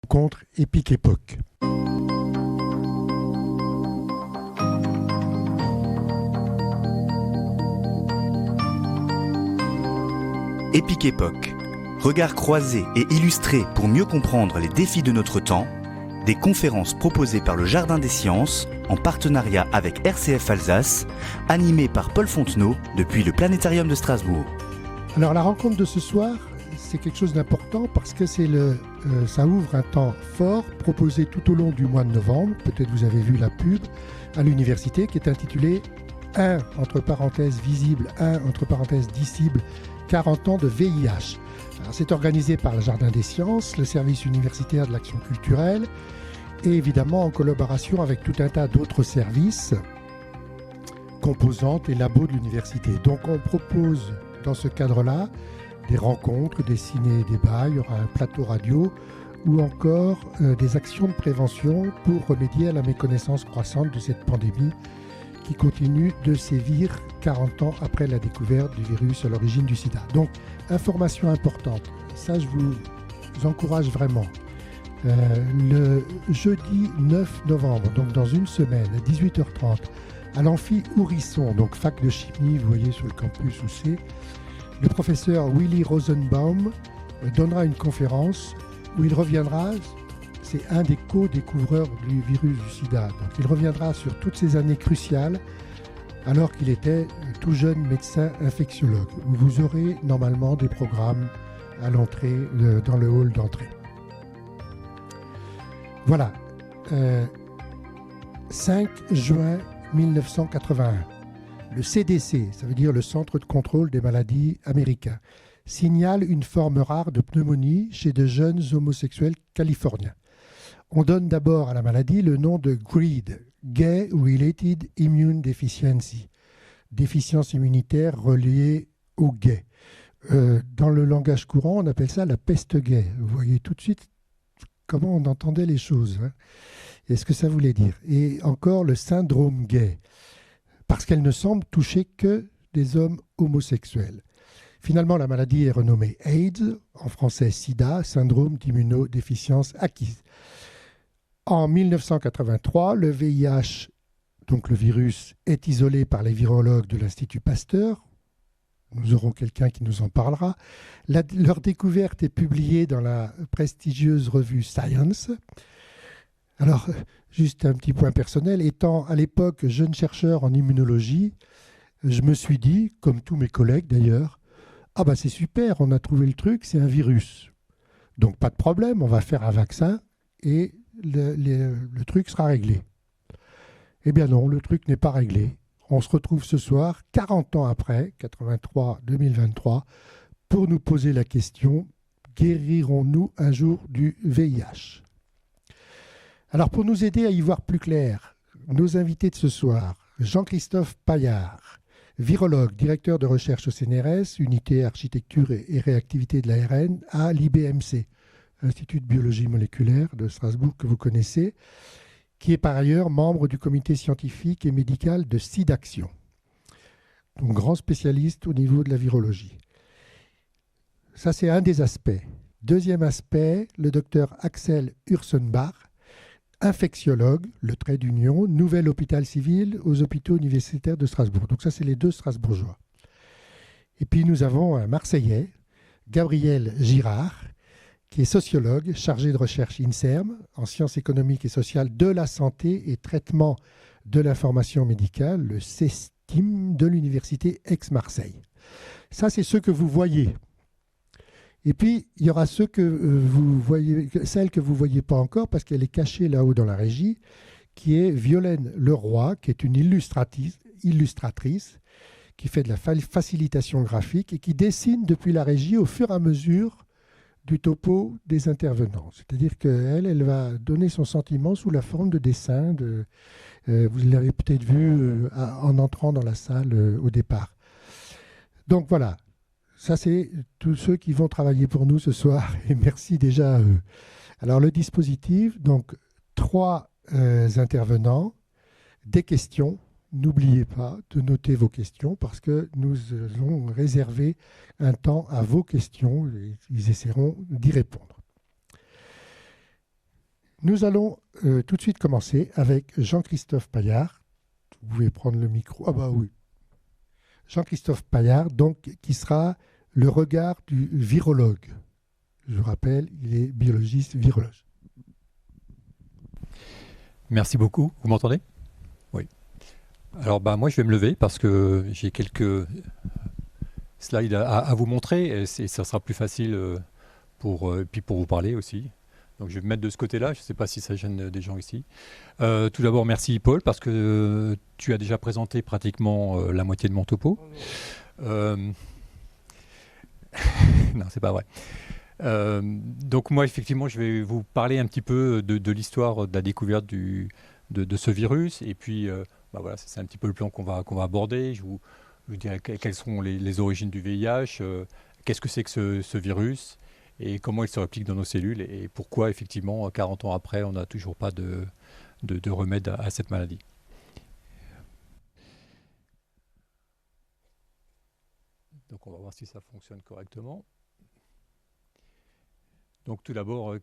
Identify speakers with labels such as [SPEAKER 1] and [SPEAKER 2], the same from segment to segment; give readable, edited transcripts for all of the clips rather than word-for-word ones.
[SPEAKER 1] rencontre Épique Époque.
[SPEAKER 2] Épique Époque. Regard croisé et illustré pour mieux comprendre les défis de notre temps. Des conférences proposées par le Jardin des Sciences en partenariat avec RCF Alsace, animées par Paul Fontenot depuis le Planétarium de Strasbourg.
[SPEAKER 1] Alors la rencontre de ce soir, c'est quelque chose d'important parce que ça ouvre un temps fort proposé tout au long du mois de novembre. Peut-être vous avez vu la pub à l'université qui est intitulée 1 entre parenthèses visible, 1 entre parenthèses disciple, 40 ans de VIH. Alors, c'est organisé par le Jardin des Sciences, le service universitaire de l'action culturelle et évidemment en collaboration avec tout un tas d'autres services, composantes et labos de l'université. Donc on propose dans ce cadre-là des rencontres, des ciné-débats, il y aura un plateau radio ou encore des actions de prévention pour remédier à la méconnaissance croissante de cette pandémie qui continue de sévir 40 ans après la découverte du virus à l'origine du sida. Donc, information importante, ça je vous encourage vraiment. Le jeudi 9 novembre, donc dans une semaine, à 18h30, à l'amphi Ourisson, donc fac de chimie, vous voyez sur le campus où c'est, le professeur Willy Rosenbaum donnera une conférence où il reviendra, c'est un des co-découvreurs du virus du sida, donc il reviendra sur toutes ces années cruciales alors qu'il était tout jeune médecin infectiologue. Vous aurez normalement des programmes à l'entrée, dans le hall d'entrée. Voilà, 5 juin 1981. Le CDC, ça veut dire le Centre de contrôle des maladies américain, signale une forme rare de pneumonie chez de jeunes homosexuels californiens. On donne d'abord à la maladie le nom de GRID, Gay Related Immune Deficiency, déficience immunitaire reliée au gay. Dans le langage courant, on appelle ça la peste gay. Vous voyez tout de suite comment on entendait les choses, hein, et ce que ça voulait dire. Et encore le syndrome gay, parce qu'elle ne semble toucher que des hommes homosexuels. Finalement, la maladie est renommée AIDS, en français SIDA, syndrome d'immunodéficience acquise. En 1983, le VIH, donc le virus, est isolé par les virologues de l'Institut Pasteur. Nous aurons quelqu'un qui nous en parlera. Leur découverte est publiée dans la prestigieuse revue Science. Alors, juste un petit point personnel, étant à l'époque jeune chercheur en immunologie, je me suis dit, comme tous mes collègues d'ailleurs, ah bah c'est super, on a trouvé le truc, c'est un virus. Donc pas de problème, on va faire un vaccin et le truc sera réglé. Eh bien non, le truc n'est pas réglé. On se retrouve ce soir, 40 ans après, 83-2023, pour nous poser la question, guérirons-nous un jour du VIH ? Alors pour nous aider à y voir plus clair, nos invités de ce soir, Jean-Christophe Paillard, virologue, directeur de recherche au CNRS, unité architecture et réactivité de l'ARN à l'IBMC, Institut de biologie moléculaire de Strasbourg que vous connaissez, qui est par ailleurs membre du comité scientifique et médical de SIDAction, donc grand spécialiste au niveau de la virologie. Ça, c'est un des aspects. Deuxième aspect, le docteur Axel Ursenbach, infectiologue, le trait d'union, nouvel hôpital civil aux hôpitaux universitaires de Strasbourg. Donc ça, c'est les deux Strasbourgeois. Et puis nous avons un Marseillais, Gabriel Girard, qui est sociologue, chargé de recherche INSERM, en sciences économiques et sociales de la santé et traitement de l'information médicale, le CESTIM de l'université Aix-Marseille. Ça, c'est ceux que vous voyez. Et puis, il y aura ceux que vous voyez, celle que vous ne voyez pas encore, parce qu'elle est cachée là-haut dans la régie, qui est Violaine Leroy, qui est une illustratrice, qui fait de la facilitation graphique et qui dessine depuis la régie au fur et à mesure du topo des intervenants. C'est-à-dire qu'elle va donner son sentiment sous la forme de dessin. Vous l'avez peut-être vu en entrant dans la salle au départ. Donc voilà, ça c'est tous ceux qui vont travailler pour nous ce soir et merci déjà à eux. Alors le dispositif, donc 3 intervenants, des questions. N'oubliez pas de noter vos questions parce que nous allons réserver un temps à vos questions et ils essaieront d'y répondre. Nous allons tout de suite commencer avec Jean-Christophe Paillard. Vous pouvez prendre le micro. Ah bah oui. Jean-Christophe Paillard, donc, qui sera le regard du virologue. Je rappelle, il est biologiste virologue.
[SPEAKER 3] Merci beaucoup. Vous m'entendez? Oui. Alors, moi, je vais me lever parce que j'ai quelques slides à vous montrer et ça sera plus facile puis pour vous parler aussi. Donc, je vais me mettre de ce côté-là. Je ne sais pas si ça gêne des gens ici. Tout d'abord, merci Paul parce que tu as déjà présenté pratiquement la moitié de mon topo. Non, c'est pas vrai. Donc moi, effectivement, je vais vous parler un petit peu de l'histoire de la découverte de ce virus. Et puis, voilà, c'est un petit peu le plan qu'on va aborder. Je vous dirai quelles sont les origines du VIH, qu'est-ce que c'est que ce virus, et comment il se réplique dans nos cellules, et pourquoi, effectivement, 40 ans après, on n'a toujours pas de remède à cette maladie. Donc on va voir si ça fonctionne correctement. Donc tout d'abord,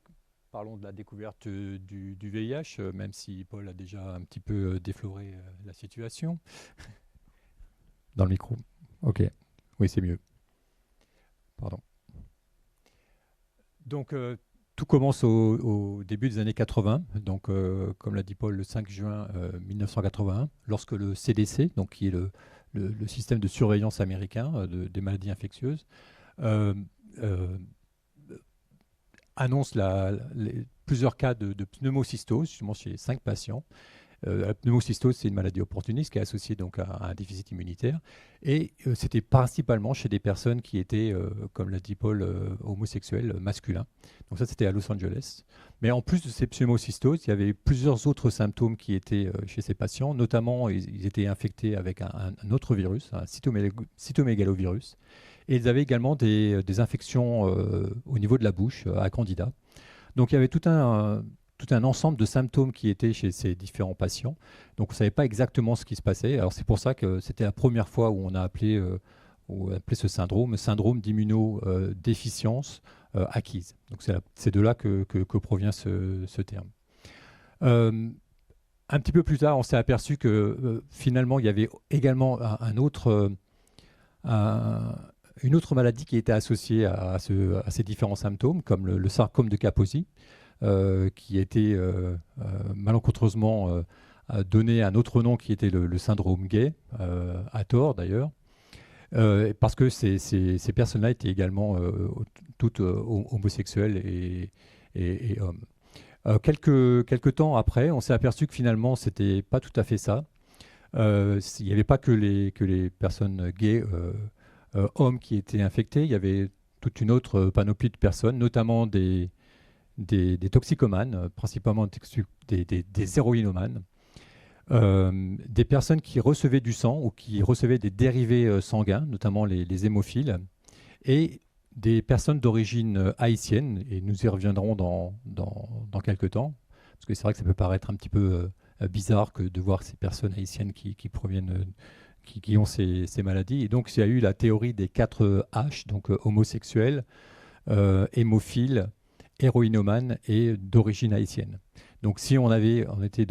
[SPEAKER 3] parlons de la découverte du VIH, même si Paul a déjà un petit peu défloré la situation. Dans le micro. Ok. Oui, c'est mieux. Pardon. Donc tout commence au début des années 80. Donc comme l'a dit Paul, le 5 juin 1981, lorsque le CDC, donc qui est le système de surveillance américain des maladies infectieuses, annonce plusieurs cas de pneumocystose, justement chez 5 patients. La pneumocystose, c'est une maladie opportuniste qui est associée donc à un déficit immunitaire. Et c'était principalement chez des personnes qui étaient, comme l'a dit Paul, homosexuels masculins. Donc ça, c'était à Los Angeles. Mais en plus de ces pneumocystoses, il y avait plusieurs autres symptômes qui étaient chez ces patients. Notamment, ils étaient infectés avec un autre virus, un cytomégalovirus. Et ils avaient également des infections au niveau de la bouche, à Candida. Donc il y avait tout un ensemble de symptômes qui étaient chez ces différents patients. Donc on ne savait pas exactement ce qui se passait. Alors c'est pour ça que c'était la première fois où on a appelé ce syndrome d'immunodéficience acquise. Donc c'est de là que provient ce terme. Un petit peu plus tard, on s'est aperçu que finalement, il y avait également une autre maladie qui était associée à ces différents symptômes, comme le sarcome de Kaposi, qui a été malencontreusement donné un autre nom qui était le syndrome gay, à tort d'ailleurs, parce que ces personnes-là étaient également toutes homosexuelles et hommes. Quelques temps après, on s'est aperçu que finalement, ce n'était pas tout à fait ça. Il n'y avait pas que les personnes gays hommes qui étaient infectés, il y avait toute une autre panoplie de personnes, notamment des toxicomanes, principalement des héroïnomanes, des personnes qui recevaient du sang ou qui recevaient des dérivés sanguins, notamment les hémophiles, et des personnes d'origine haïtienne, et nous y reviendrons dans quelques temps, parce que c'est vrai que ça peut paraître un petit peu bizarre de voir ces personnes haïtiennes qui proviennent... Qui ont ces maladies. Et donc, il y a eu la théorie des 4 H, donc homosexuels, hémophiles, héroïnomanes et d'origine haïtienne. Donc, si on était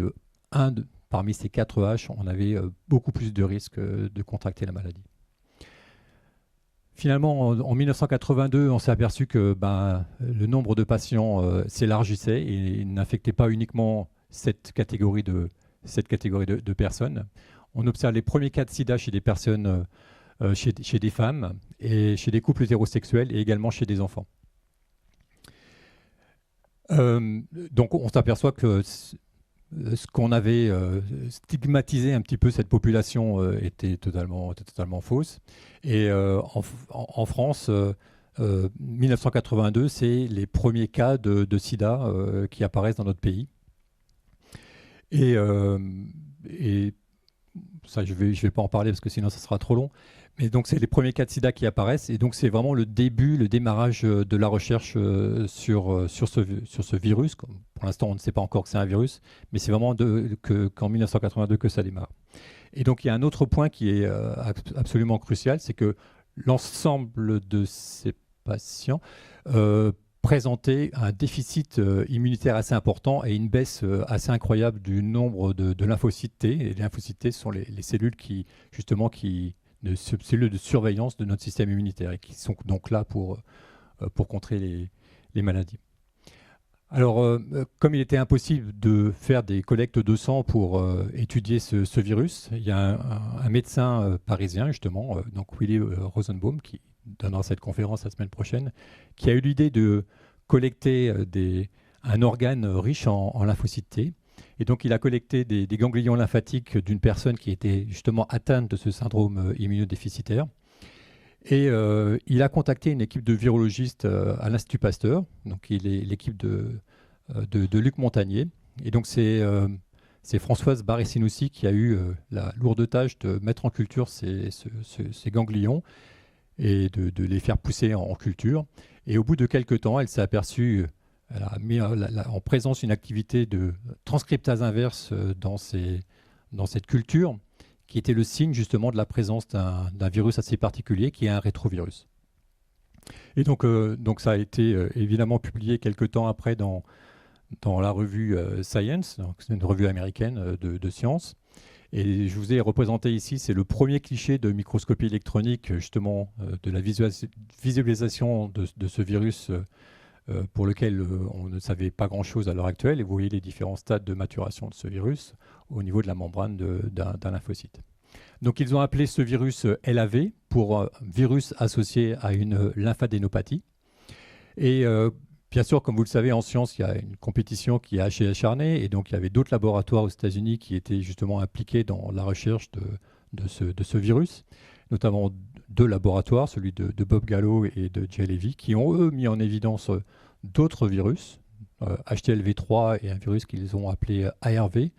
[SPEAKER 3] parmi ces 4 H, on avait beaucoup plus de risques de contracter la maladie. Finalement, en 1982, on s'est aperçu que le nombre de patients s'élargissait et n'affectait pas uniquement cette catégorie de personnes. On observe les premiers cas de sida chez des personnes, chez des femmes, et chez des couples hétérosexuels et également chez des enfants. Donc on s'aperçoit que ce qu'on avait stigmatisé un petit peu cette population était totalement fausse. Et en France, 1982, c'est les premiers cas de sida qui apparaissent dans notre pays. Et ça, je vais pas en parler parce que sinon ça sera trop long. Mais donc c'est les premiers cas de sida qui apparaissent et donc c'est vraiment le démarrage de la recherche sur ce virus. Pour l'instant, on ne sait pas encore que c'est un virus, mais c'est vraiment qu'en 1982 que ça démarre. Et donc il y a un autre point qui est absolument crucial, c'est que l'ensemble de ces patients présentait un déficit immunitaire assez important et une baisse assez incroyable du nombre de lymphocytes T. Et les lymphocytes T sont les cellules cellules de surveillance de notre système immunitaire et qui sont donc là pour contrer les maladies. Alors, comme il était impossible de faire des collectes de sang pour étudier ce virus, il y a un médecin parisien, justement, donc Willy Rosenbaum, qui donnera cette conférence la semaine prochaine, qui a eu l'idée de collecter un organe riche en lymphocytes T. Et donc, il a collecté des ganglions lymphatiques d'une personne qui était justement atteinte de ce syndrome immunodéficitaire. Et il a contacté une équipe de virologistes à l'Institut Pasteur, donc il est l'équipe de Luc Montagnier. Et donc c'est Françoise Barré-Sinoussi qui a eu la lourde tâche de mettre en culture ces ganglions et de les faire pousser en culture. Et au bout de quelques temps, elle s'est aperçue, elle a mis en présence une activité de transcriptase inverse dans cette culture, qui était le signe justement de la présence d'un virus assez particulier qui est un rétrovirus. Et donc ça a été évidemment publié quelques temps après dans la revue Science, c'est une revue américaine de sciences. Et je vous ai représenté ici, c'est le premier cliché de microscopie électronique justement de la visualisation de ce virus pour lequel on ne savait pas grand-chose à l'heure actuelle. Et vous voyez les différents stades de maturation de ce virus au niveau de la membrane d'un lymphocyte. Donc ils ont appelé ce virus LAV pour virus associé à une lymphadénopathie. Et bien sûr, comme vous le savez, en science, il y a une compétition qui est assez acharnée. Et donc il y avait d'autres laboratoires aux États-Unis qui étaient justement impliqués dans la recherche de ce virus, notamment deux laboratoires, celui de Bob Gallo et de Jay Levy, qui ont eux mis en évidence d'autres virus, HTLV3 et un virus qu'ils ont appelé ARV. Et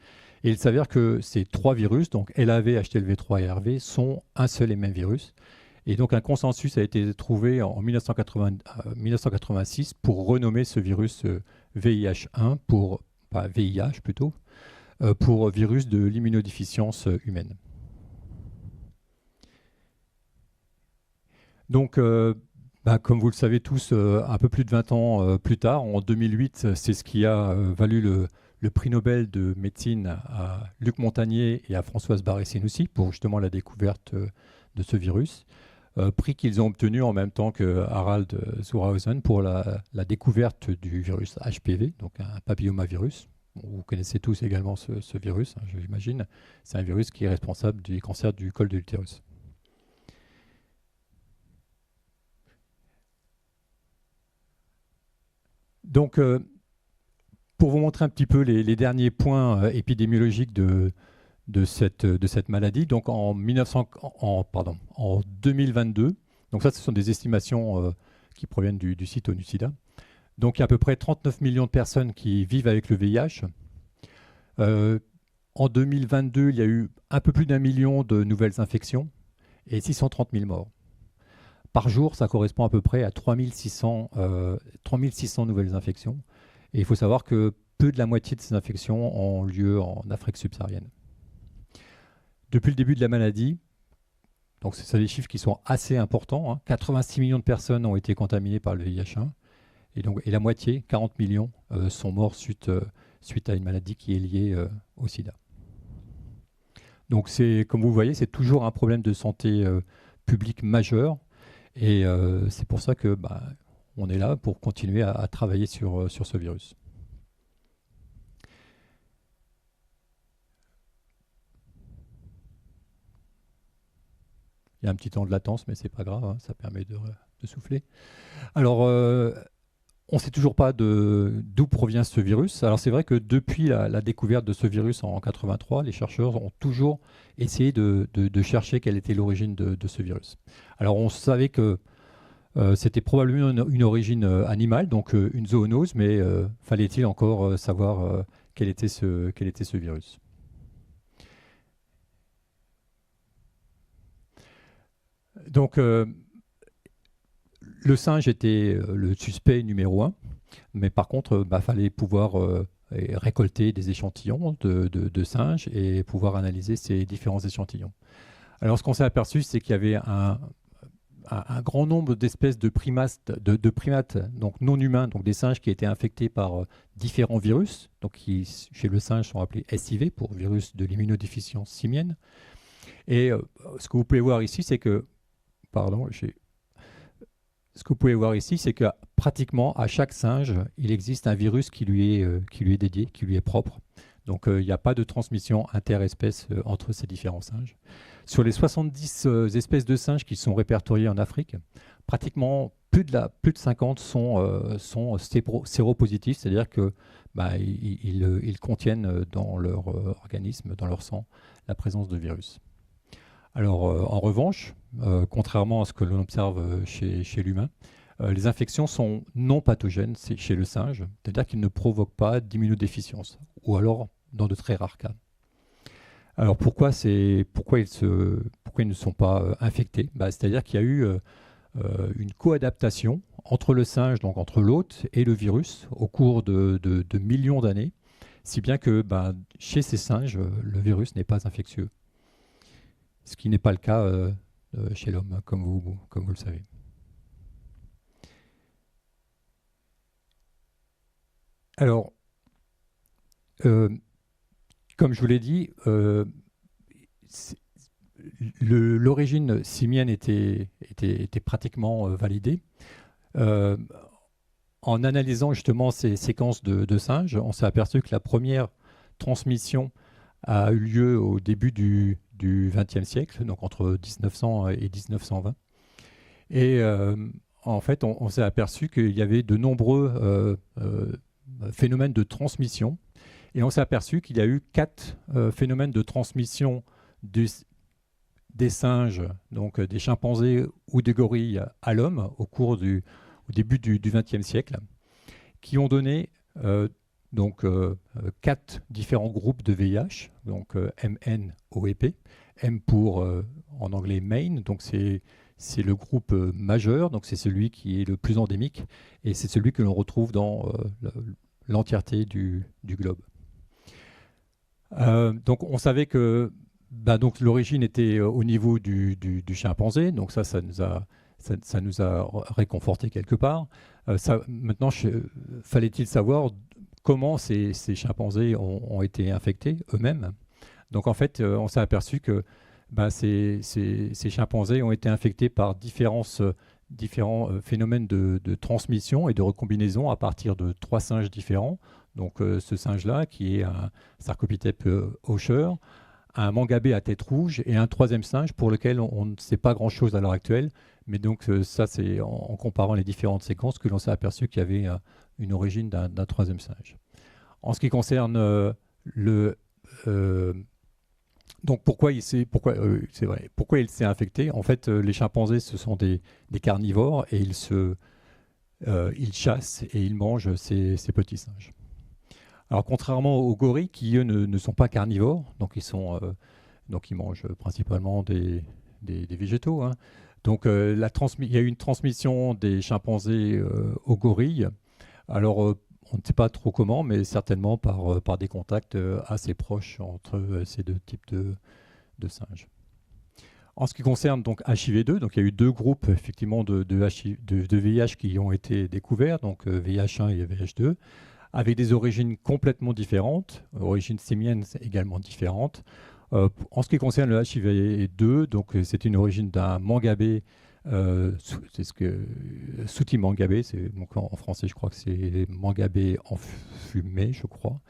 [SPEAKER 3] il s'avère que ces trois virus, donc LAV, HTLV3 et ARV, sont un seul et même virus. Et donc un consensus a été trouvé en 1986 pour renommer ce virus VIH1, VIH plutôt, pour virus de l'immunodéficience humaine. Donc, comme vous le savez tous, un peu plus de 20 ans plus tard, en 2008, c'est ce qui a valu le prix Nobel de médecine à Luc Montagnier et à Françoise Barré-Sinoussi pour justement la découverte de ce virus. Prix qu'ils ont obtenu en même temps que Harald Zurhausen pour la découverte du virus HPV, donc un papillomavirus. Vous connaissez tous également ce virus, hein, j'imagine. C'est un virus qui est responsable du cancer du col de l'utérus. Donc, pour vous montrer un petit peu les derniers points épidémiologiques de cette maladie, donc en 2022, donc ça ce sont des estimations qui proviennent du site ONU-SIDA, donc il y a à peu près 39 millions de personnes qui vivent avec le VIH. En 2022, il y a eu un peu plus d'1 million de nouvelles infections et 630 000 morts. Par jour, ça correspond à peu près à 3600 nouvelles infections. Et il faut savoir que peu de la moitié de ces infections ont lieu en Afrique subsaharienne. Depuis le début de la maladie, donc c'est des chiffres qui sont assez importants, hein, 86 millions de personnes ont été contaminées par le VIH1 et la moitié, 40 millions, sont morts suite à une maladie qui est liée au sida. Donc comme vous voyez, c'est toujours un problème de santé publique majeur et c'est pour ça que on est là pour continuer à travailler sur ce virus. Il y a un petit temps de latence, mais ce n'est pas grave, hein, ça permet de souffler. Alors, on ne sait toujours pas d'où provient ce virus. Alors, c'est vrai que depuis la découverte de ce virus en 1983, les chercheurs ont toujours essayé de chercher quelle était l'origine de ce virus. Alors, on savait que c'était probablement une origine animale, donc une zoonose, mais fallait-il encore savoir quel était ce virus. Donc, le singe était le suspect numéro 1, mais par contre, fallait pouvoir récolter des échantillons de singes et pouvoir analyser ces différents échantillons. Alors, ce qu'on s'est aperçu, c'est qu'il y avait un grand nombre d'espèces de primates, donc non humains, donc des singes qui étaient infectés par différents virus, donc qui chez le singe sont appelés SIV pour virus de l'immunodéficience simienne. Et ce que vous pouvez voir ici, c'est que, pratiquement à chaque singe, il existe un virus qui lui est dédié, qui lui est propre. Donc il n'y a pas de transmission interespèces entre ces différents singes. Sur les 70 espèces de singes qui sont répertoriées en Afrique, pratiquement plus de 50 sont séropositifs, c'est-à-dire que ils contiennent dans leur organisme, dans leur sang, la présence de virus. Alors en revanche, contrairement à ce que l'on observe chez l'humain, les infections sont non pathogènes chez le singe, c'est-à-dire qu'ils ne provoquent pas d'immunodéficience, ou alors dans de très rares cas. Alors pourquoi ils ne sont pas infectés ? C'est-à-dire qu'il y a eu une coadaptation entre le singe, donc entre l'hôte et le virus, au cours de millions d'années, si bien que chez ces singes, le virus n'est pas infectieux. Ce qui n'est pas le cas chez l'homme, comme vous le savez. Alors, comme je vous l'ai dit, l'origine simienne était pratiquement validée. En analysant justement ces séquences de singes, on s'est aperçu que la première transmission a eu lieu au début du XXe siècle, donc entre 1900 et 1920. Et en fait, on s'est aperçu qu'il y avait de nombreux phénomènes de transmission. Et on s'est aperçu qu'il y a eu 4 phénomènes de transmission des singes, donc des chimpanzés ou des gorilles à l'homme au début du XXe siècle, qui ont donné 4 différents groupes de VIH, donc MN, O et P. M pour, en anglais, main, donc c'est le groupe majeur, donc c'est celui qui est le plus endémique, et c'est celui que l'on retrouve dans l'entièreté du globe. Donc on savait que donc l'origine était au niveau du chimpanzé, donc ça nous a réconforté quelque part. Maintenant, fallait-il savoir comment ces chimpanzés ont été infectés eux-mêmes. Donc en fait, on s'est aperçu que ces chimpanzés ont été infectés par différents phénomènes de transmission et de recombinaison à partir de 3 singes différents. Donc ce singe-là, qui est un Sarcopithèque hocheur, un mangabé à tête rouge et un 3e singe pour lequel on ne sait pas grand-chose à l'heure actuelle. Mais donc ça, c'est en comparant les différentes séquences que l'on s'est aperçu qu'il y avait une origine d'un 3e singe. En ce qui concerne donc pourquoi il s'est infecté ? En fait, les chimpanzés, ce sont des carnivores et ils chassent et ils mangent ces petits singes. Alors contrairement aux gorilles qui eux ne sont pas carnivores, donc ils mangent principalement des végétaux. Hein. Donc il y a eu une transmission des chimpanzés aux gorilles. Alors on ne sait pas trop comment, mais certainement par des contacts assez proches entre ces 2 types de singes. En ce qui concerne donc HIV2, donc il y a eu 2 groupes effectivement de VIH qui ont été découverts, donc VIH1 et VIH2, avec des origines complètement différentes, origines simiennes également différentes. En ce qui concerne le HIV2, donc c'est une origine d'un mangabé, Souti-mangabé, donc en français je crois que c'est mangabé enfumé, je crois.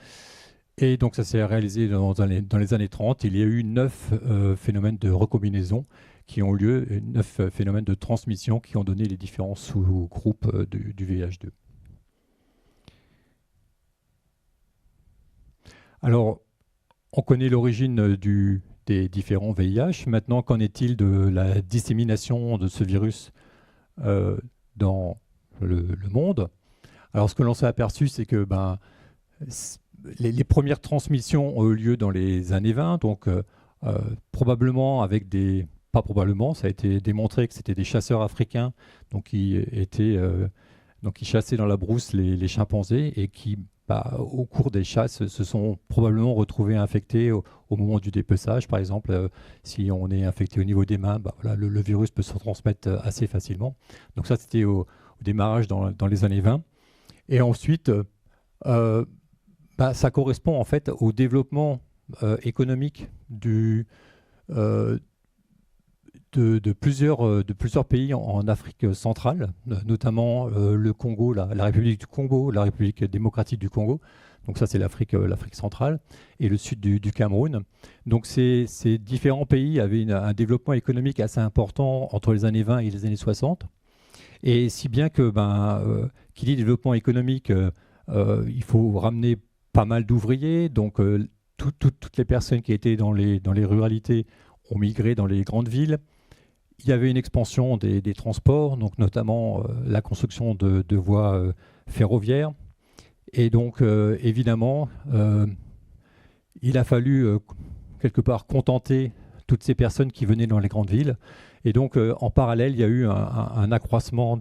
[SPEAKER 3] Et donc ça s'est réalisé dans les années 30. Il y a eu 9 phénomènes de recombinaison qui ont lieu, 9 phénomènes de transmission qui ont donné les différents sous-groupes du VIH2. Alors, on connaît l'origine des différents VIH. Maintenant, qu'en est-il de la dissémination de ce virus dans le monde ? Alors, ce que l'on s'est aperçu, c'est que les premières transmissions ont eu lieu dans les années 20, donc probablement avec pas probablement, ça a été démontré que c'était des chasseurs africains donc qui chassaient dans la brousse les chimpanzés et qui au cours des chasses, se sont probablement retrouvés infectés au moment du dépeçage. Par exemple, si on est infecté au niveau des mains, voilà, le virus peut se transmettre assez facilement. Donc ça, c'était au démarrage dans les années 20. Et ensuite, ça correspond en fait au développement économique de plusieurs pays en Afrique centrale, notamment le Congo, la République du Congo, la République démocratique du Congo. Donc ça, c'est l'Afrique centrale, et le sud du Cameroun. Donc ces différents pays avaient un développement économique assez important entre les années 20 et les années 60. Et si bien que, qui dit développement économique, il faut ramener pas mal d'ouvriers. Donc toutes les personnes qui étaient dans les ruralités ont migré dans les grandes villes. Il y avait une expansion des transports, donc notamment la construction de voies ferroviaires. Et donc, évidemment, il a fallu quelque part contenter toutes ces personnes qui venaient dans les grandes villes. Et donc, en parallèle, il y a eu un accroissement,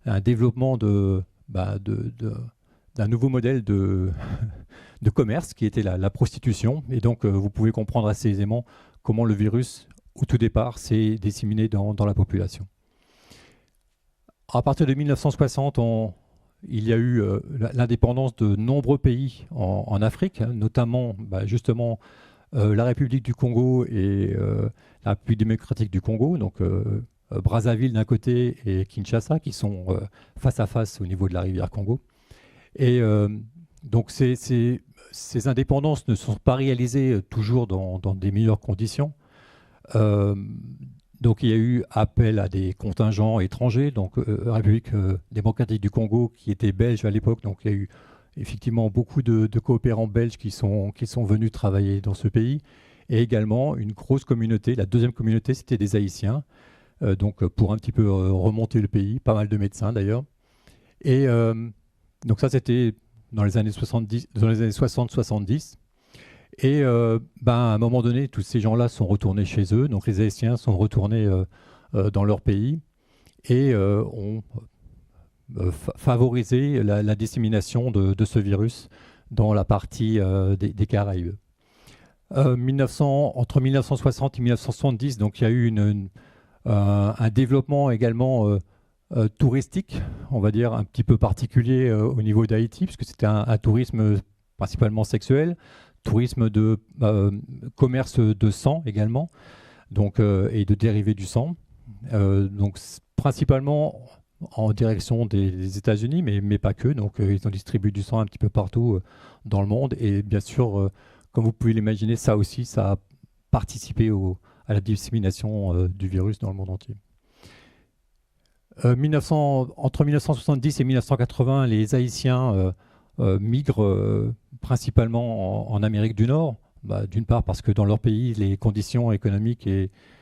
[SPEAKER 3] un développement d'un nouveau modèle de commerce qui était la prostitution. Et donc, vous pouvez comprendre assez aisément comment le virus, au tout départ, s'est disséminé dans la population. À partir de 1960, il y a eu l'indépendance de nombreux pays en Afrique, notamment justement la République du Congo et la République démocratique du Congo, donc Brazzaville d'un côté et Kinshasa, qui sont face à face au niveau de la rivière Congo. Et donc ces indépendances ne sont pas réalisées toujours dans des meilleures conditions. Donc il y a eu appel à des contingents étrangers, donc République démocratique du Congo qui était belge à l'époque, donc il y a eu effectivement beaucoup de coopérants belges qui sont venus travailler dans ce pays, et également une grosse communauté. La deuxième communauté, c'était des Haïtiens, donc pour un petit peu remonter le pays, pas mal de médecins d'ailleurs. Et donc ça, c'était dans les années 60-70. Et à un moment donné, tous ces gens-là sont retournés chez eux. Donc les Haïtiens sont retournés dans leur pays et ont favorisé la dissémination de ce virus dans la partie des Caraïbes. Entre 1960 et 1970, donc il y a eu un développement également touristique, on va dire un petit peu particulier au niveau d'Haïti, puisque c'était un tourisme principalement sexuel, tourisme de commerce de sang également, donc, et de dérivés du sang, donc principalement en direction des États-Unis, mais pas que. Donc ils ont distribué du sang un petit peu partout dans le monde, et bien sûr, comme vous pouvez l'imaginer, ça aussi, ça a participé à la dissémination du virus dans le monde entier. Entre 1970 et 1980, les Haïtiens migrent principalement en Amérique du Nord, d'une part parce que dans leur pays, les conditions économiques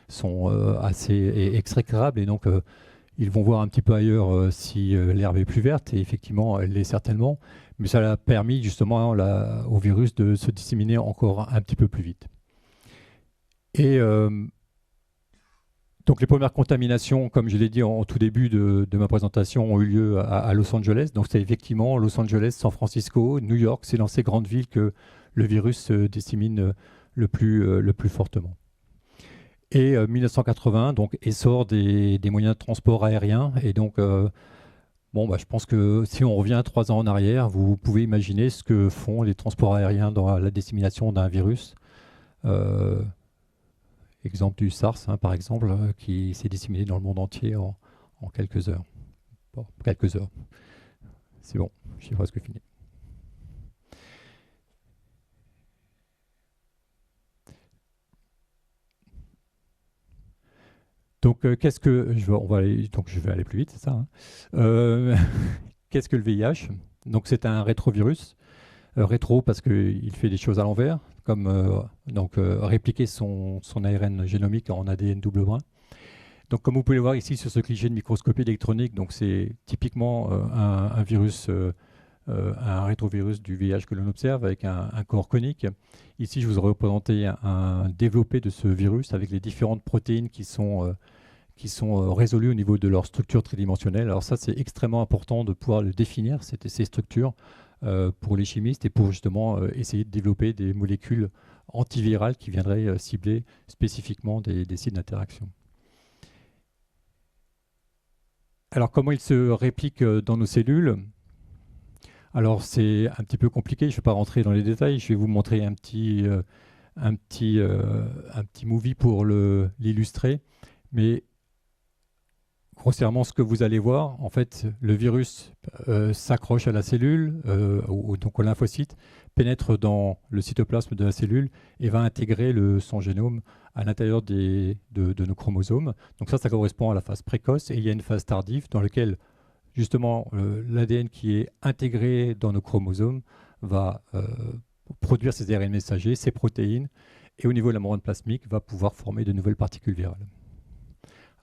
[SPEAKER 3] sont assez exécrables, et donc ils vont voir un petit peu ailleurs si l'herbe est plus verte, et effectivement, elle l'est certainement, mais ça a permis justement au virus de se disséminer encore un petit peu plus vite. Et donc les premières contaminations, comme je l'ai dit en tout début de ma présentation, ont eu lieu à Los Angeles. Donc c'est effectivement Los Angeles, San Francisco, New York, c'est dans ces grandes villes que le virus se dissémine le plus fortement. Et 1980, donc essor des moyens de transport aériens. Et donc, je pense que si on revient 3 ans en arrière, vous pouvez imaginer ce que font les transports aériens dans la dissémination d'un virus. Exemple du SARS, par exemple, qui s'est disséminé dans le monde entier en quelques heures. Bon, quelques heures. C'est bon, j'ai presque fini. Donc, je vais aller plus vite, c'est ça. Qu'est-ce que le VIH? Donc, c'est un rétrovirus. Rétro parce qu'il fait des choses à l'envers, comme répliquer son ARN génomique en ADN double brin. Donc, comme vous pouvez le voir ici sur ce cliché de microscopie électronique, donc c'est typiquement un virus, un rétrovirus du VIH que l'on observe avec un corps conique. Ici, je vous ai représenté un développé de ce virus avec les différentes protéines qui sont résolues au niveau de leur structure tridimensionnelle. Alors ça, c'est extrêmement important de pouvoir le définir, ces structures, pour les chimistes et pour justement essayer de développer des molécules antivirales qui viendraient cibler spécifiquement des sites d'interaction. Alors, comment il se réplique dans nos cellules? Alors, c'est un petit peu compliqué, je ne vais pas rentrer dans les détails, je vais vous montrer un petit movie pour l'illustrer. Mais grossièrement, ce que vous allez voir, en fait, le virus s'accroche à la cellule, donc au lymphocyte, pénètre dans le cytoplasme de la cellule et va intégrer son génome à l'intérieur de nos chromosomes. Donc ça correspond à la phase précoce. Et il y a une phase tardive dans laquelle, justement, l'ADN qui est intégré dans nos chromosomes va produire ces ARN messagers, ces protéines, et au niveau de la membrane plasmique, va pouvoir former de nouvelles particules virales.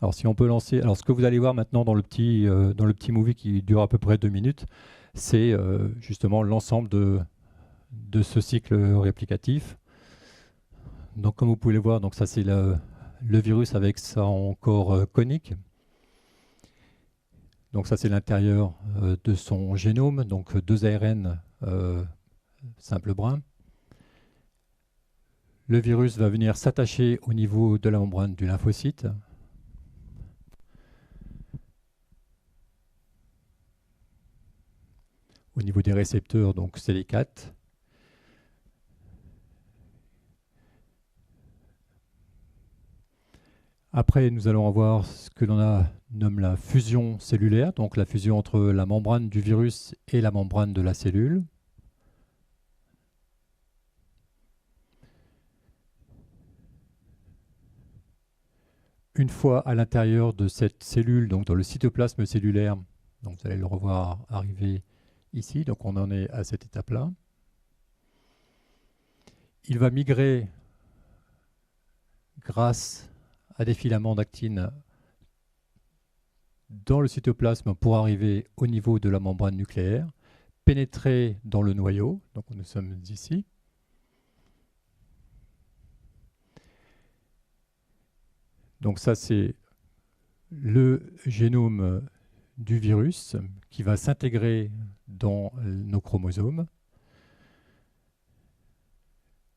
[SPEAKER 3] Alors, si on peut lancer... Alors, ce que vous allez voir maintenant dans le petit movie qui dure à peu près 2 minutes, c'est justement l'ensemble de ce cycle réplicatif. Donc, comme vous pouvez le voir, donc ça c'est le virus avec son corps conique. Donc ça c'est l'intérieur de son génome, donc 2 ARN simple brun. Le virus va venir s'attacher au niveau de la membrane du lymphocyte. Au niveau des récepteurs, donc c'est les 4. Après, nous allons avoir ce que l'on nomme la fusion cellulaire, donc la fusion entre la membrane du virus et la membrane de la cellule. Une fois à l'intérieur de cette cellule, donc dans le cytoplasme cellulaire, donc vous allez le revoir arriver ici, donc on en est à cette étape-là. Il va migrer grâce à des filaments d'actine dans le cytoplasme pour arriver au niveau de la membrane nucléaire, pénétrer dans le noyau, donc nous sommes ici. Donc ça c'est le génome du virus qui va s'intégrer dans nos chromosomes.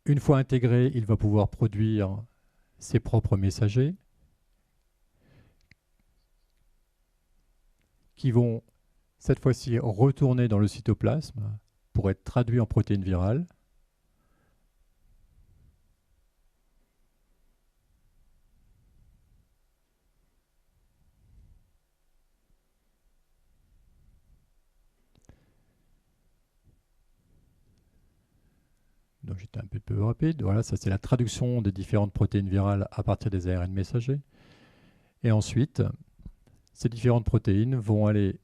[SPEAKER 3] Une fois intégré, il va pouvoir produire ses propres messagers qui vont cette fois-ci retourner dans le cytoplasme pour être traduits en protéines virales. Donc j'étais un peu rapide. Voilà, ça c'est la traduction des différentes protéines virales à partir des ARN messagers. Et ensuite, ces différentes protéines vont aller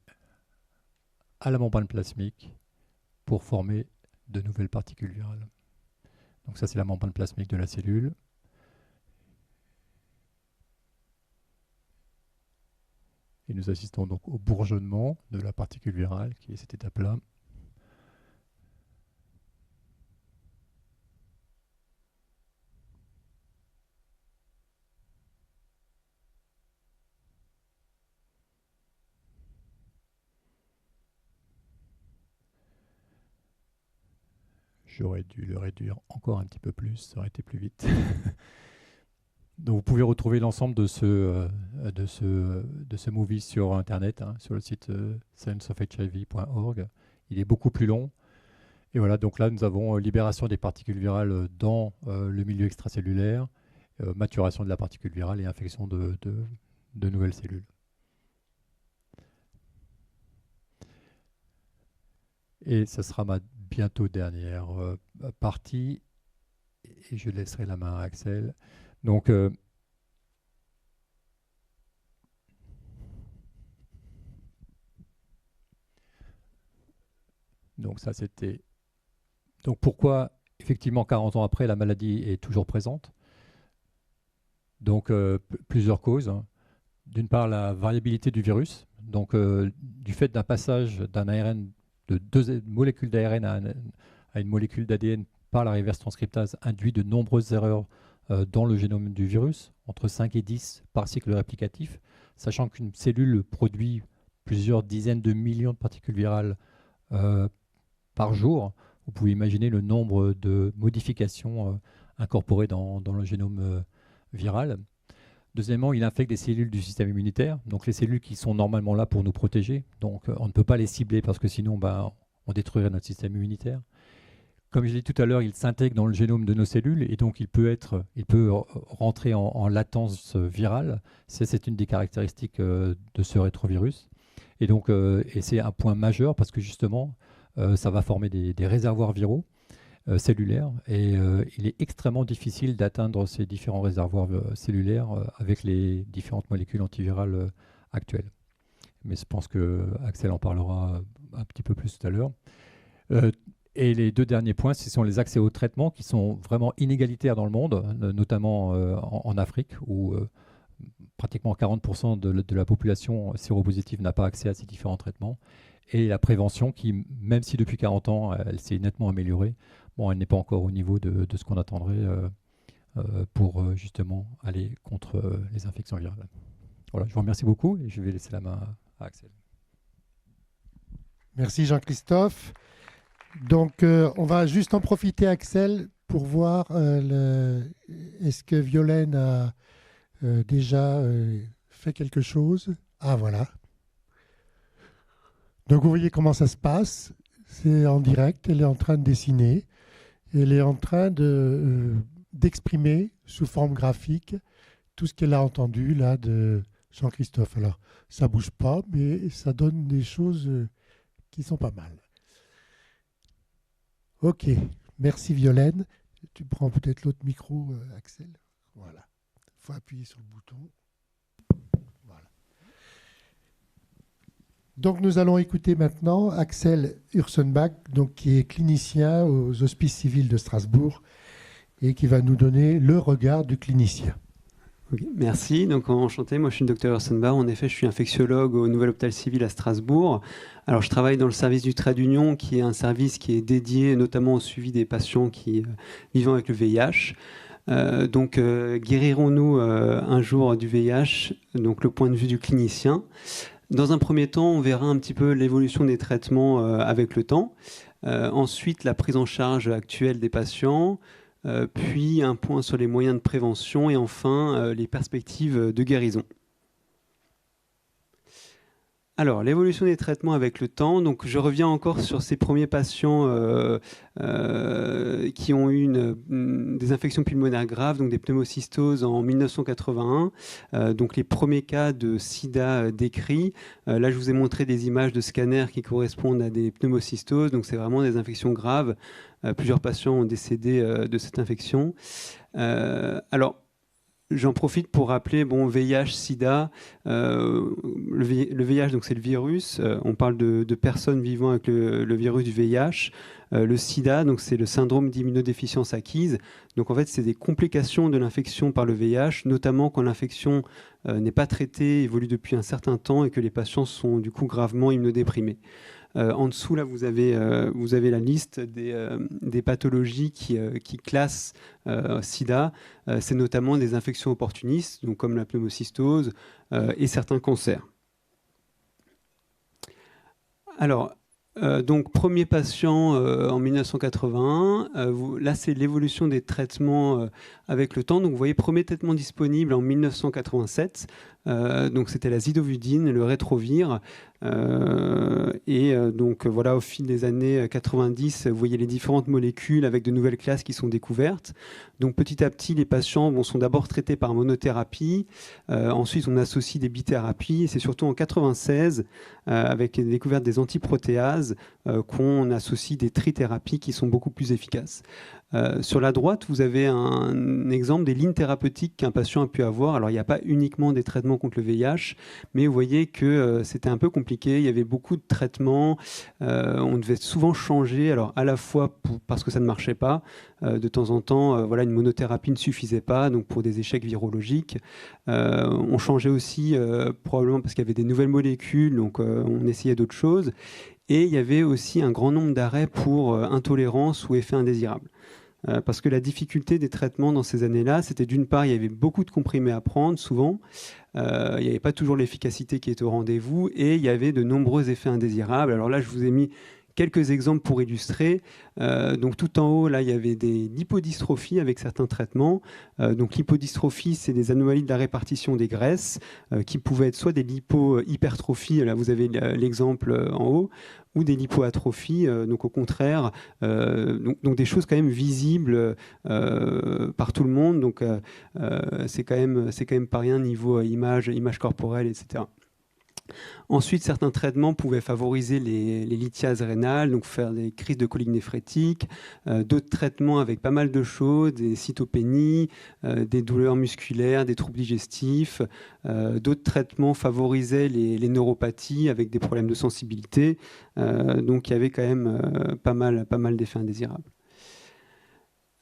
[SPEAKER 3] à la membrane plasmique pour former de nouvelles particules virales. Donc ça c'est la membrane plasmique de la cellule. Et nous assistons donc au bourgeonnement de la particule virale qui est cette étape-là. J'aurais dû le réduire encore un petit peu plus, ça aurait été plus vite. Donc vous pouvez retrouver l'ensemble de ce movie sur Internet, hein, sur le site scienceofhiv.org. Il est beaucoup plus long. Et voilà, donc là nous avons libération des particules virales dans le milieu extracellulaire, maturation de la particule virale et infection de nouvelles cellules. Et ce sera ma bientôt dernière partie, et je laisserai la main à Axel. Donc, ça c'était... Donc pourquoi, effectivement, 40 ans après, la maladie est toujours présente? Donc plusieurs causes. Hein. D'une part, la variabilité du virus, donc du fait d'un passage d'un ARN de 2 molécules d'ARN à une molécule d'ADN par la reverse transcriptase induit de nombreuses erreurs dans le génome du virus, entre 5 et 10 par cycle réplicatif, sachant qu'une cellule produit plusieurs dizaines de millions de particules virales par jour. Vous pouvez imaginer le nombre de modifications incorporées dans le génome viral. Deuxièmement, il infecte des cellules du système immunitaire, donc les cellules qui sont normalement là pour nous protéger. Donc on ne peut pas les cibler parce que sinon on détruirait notre système immunitaire. Comme je l'ai dit tout à l'heure, il s'intègre dans le génome de nos cellules et donc il peut rentrer en latence virale. C'est une des caractéristiques de ce rétrovirus. Et donc c'est un point majeur parce que justement, ça va former des réservoirs viraux cellulaires et il est extrêmement difficile d'atteindre ces différents réservoirs cellulaires avec les différentes molécules antivirales actuelles. Mais je pense que Axel en parlera un petit peu plus tout à l'heure. Et les deux derniers points, ce sont les accès au traitement qui sont vraiment inégalitaires dans le monde, notamment en Afrique, où pratiquement 40% de la population séropositive n'a pas accès à ces différents traitements. Et la prévention qui, même si depuis 40 ans, elle s'est nettement améliorée, elle n'est pas encore au niveau de ce qu'on attendrait pour justement aller contre les infections virales. Voilà, je vous remercie beaucoup et je vais laisser la main à Axel.
[SPEAKER 1] Merci Jean-Christophe. Donc, on va juste en profiter, Axel, pour voir est-ce que Violaine a déjà fait quelque chose. Ah, voilà. Donc, vous voyez comment ça se passe. C'est en direct. Elle est en train de dessiner. Elle est en train d'exprimer sous forme graphique tout ce qu'elle a entendu là de Jean-Christophe. Alors, ça ne bouge pas, mais ça donne des choses qui sont pas mal. Ok, merci Violaine. Tu prends peut-être l'autre micro, Axel. Voilà. Il faut appuyer sur le bouton. Voilà. Donc nous allons écouter maintenant Axel Ursenbach, donc, qui est clinicien aux Hospices civils de Strasbourg et qui va nous donner le regard du clinicien.
[SPEAKER 4] Okay, merci. Donc, enchanté, moi je suis le docteur Ursenbach. En effet, je suis infectiologue au Nouvel Hôpital Civil à Strasbourg. Alors, je travaille dans le service du trait d'union, qui est un service qui est dédié notamment au suivi des patients vivant avec le VIH. Donc, guérirons-nous un jour du VIH? Donc, le point de vue du clinicien. Dans un premier temps, on verra un petit peu l'évolution des traitements avec le temps. Ensuite, la prise en charge actuelle des patients. Puis un point sur les moyens de prévention et enfin les perspectives de guérison. Alors, l'évolution des traitements avec le temps. Donc, je reviens encore sur ces premiers patients qui ont eu des infections pulmonaires graves, donc des pneumocystoses en 1981. Donc, les premiers cas de sida décrits. Là, je vous ai montré des images de scanners qui correspondent à des pneumocystoses. Donc, c'est vraiment des infections graves. Plusieurs patients ont décédé de cette infection. Alors, j'en profite pour rappeler, VIH, SIDA, le VIH, donc c'est le virus. On parle de personnes vivant avec le virus du VIH. Le SIDA, donc c'est le syndrome d'immunodéficience acquise. Donc en fait, c'est des complications de l'infection par le VIH, notamment quand l'infection n'est pas traitée, évolue depuis un certain temps et que les patients sont du coup gravement immunodéprimés. En dessous, là, vous avez la liste des pathologies qui classent SIDA. C'est notamment des infections opportunistes, donc comme la pneumocystose et certains cancers. Alors, donc, premier patient en 1981. Là, c'est l'évolution des traitements avec le temps. Donc, vous voyez, premier traitement disponible en 1987. Donc, c'était la zidovudine, le rétrovir. Donc, voilà, au fil des années 90, vous voyez les différentes molécules avec de nouvelles classes qui sont découvertes. Donc, petit à petit, les patients sont d'abord traités par monothérapie. Ensuite, on associe des bithérapies. Et c'est surtout en 96, avec la découverte des antiprotéases, qu'on associe des trithérapies qui sont beaucoup plus efficaces. Sur la droite, vous avez un exemple des lignes thérapeutiques qu'un patient a pu avoir. Alors, il n'y a pas uniquement des traitements contre le VIH, mais vous voyez que c'était un peu compliqué. Il y avait beaucoup de traitements. On devait souvent changer, alors à la fois parce que ça ne marchait pas. De temps en temps, une monothérapie ne suffisait pas, donc pour des échecs virologiques. On changeait aussi, probablement parce qu'il y avait des nouvelles molécules, donc on essayait d'autres choses. Et il y avait aussi un grand nombre d'arrêts pour intolérance ou effets indésirables. Parce que la difficulté des traitements dans ces années-là, c'était d'une part, il y avait beaucoup de comprimés à prendre, souvent. Il n'y avait pas toujours l'efficacité qui était au rendez-vous et il y avait de nombreux effets indésirables. Alors là, je vous ai mis Quelques exemples pour illustrer. Donc tout en haut, là, il y avait des lipodystrophies avec certains traitements. Donc lipodystrophie, c'est des anomalies de la répartition des graisses qui pouvaient être soit des lipohypertrophies, là vous avez l'exemple en haut, ou des lipoatrophies, donc au contraire, donc des choses quand même visibles par tout le monde. Donc c'est quand même pas rien niveau image corporelle, etc. Ensuite, certains traitements pouvaient favoriser les lithiases rénales, donc faire des crises de colique néphrétique. D'autres traitements avec pas mal de choses, des cytopénies, des douleurs musculaires, des troubles digestifs. D'autres traitements favorisaient les neuropathies avec des problèmes de sensibilité. Donc il y avait quand même pas mal d'effets indésirables.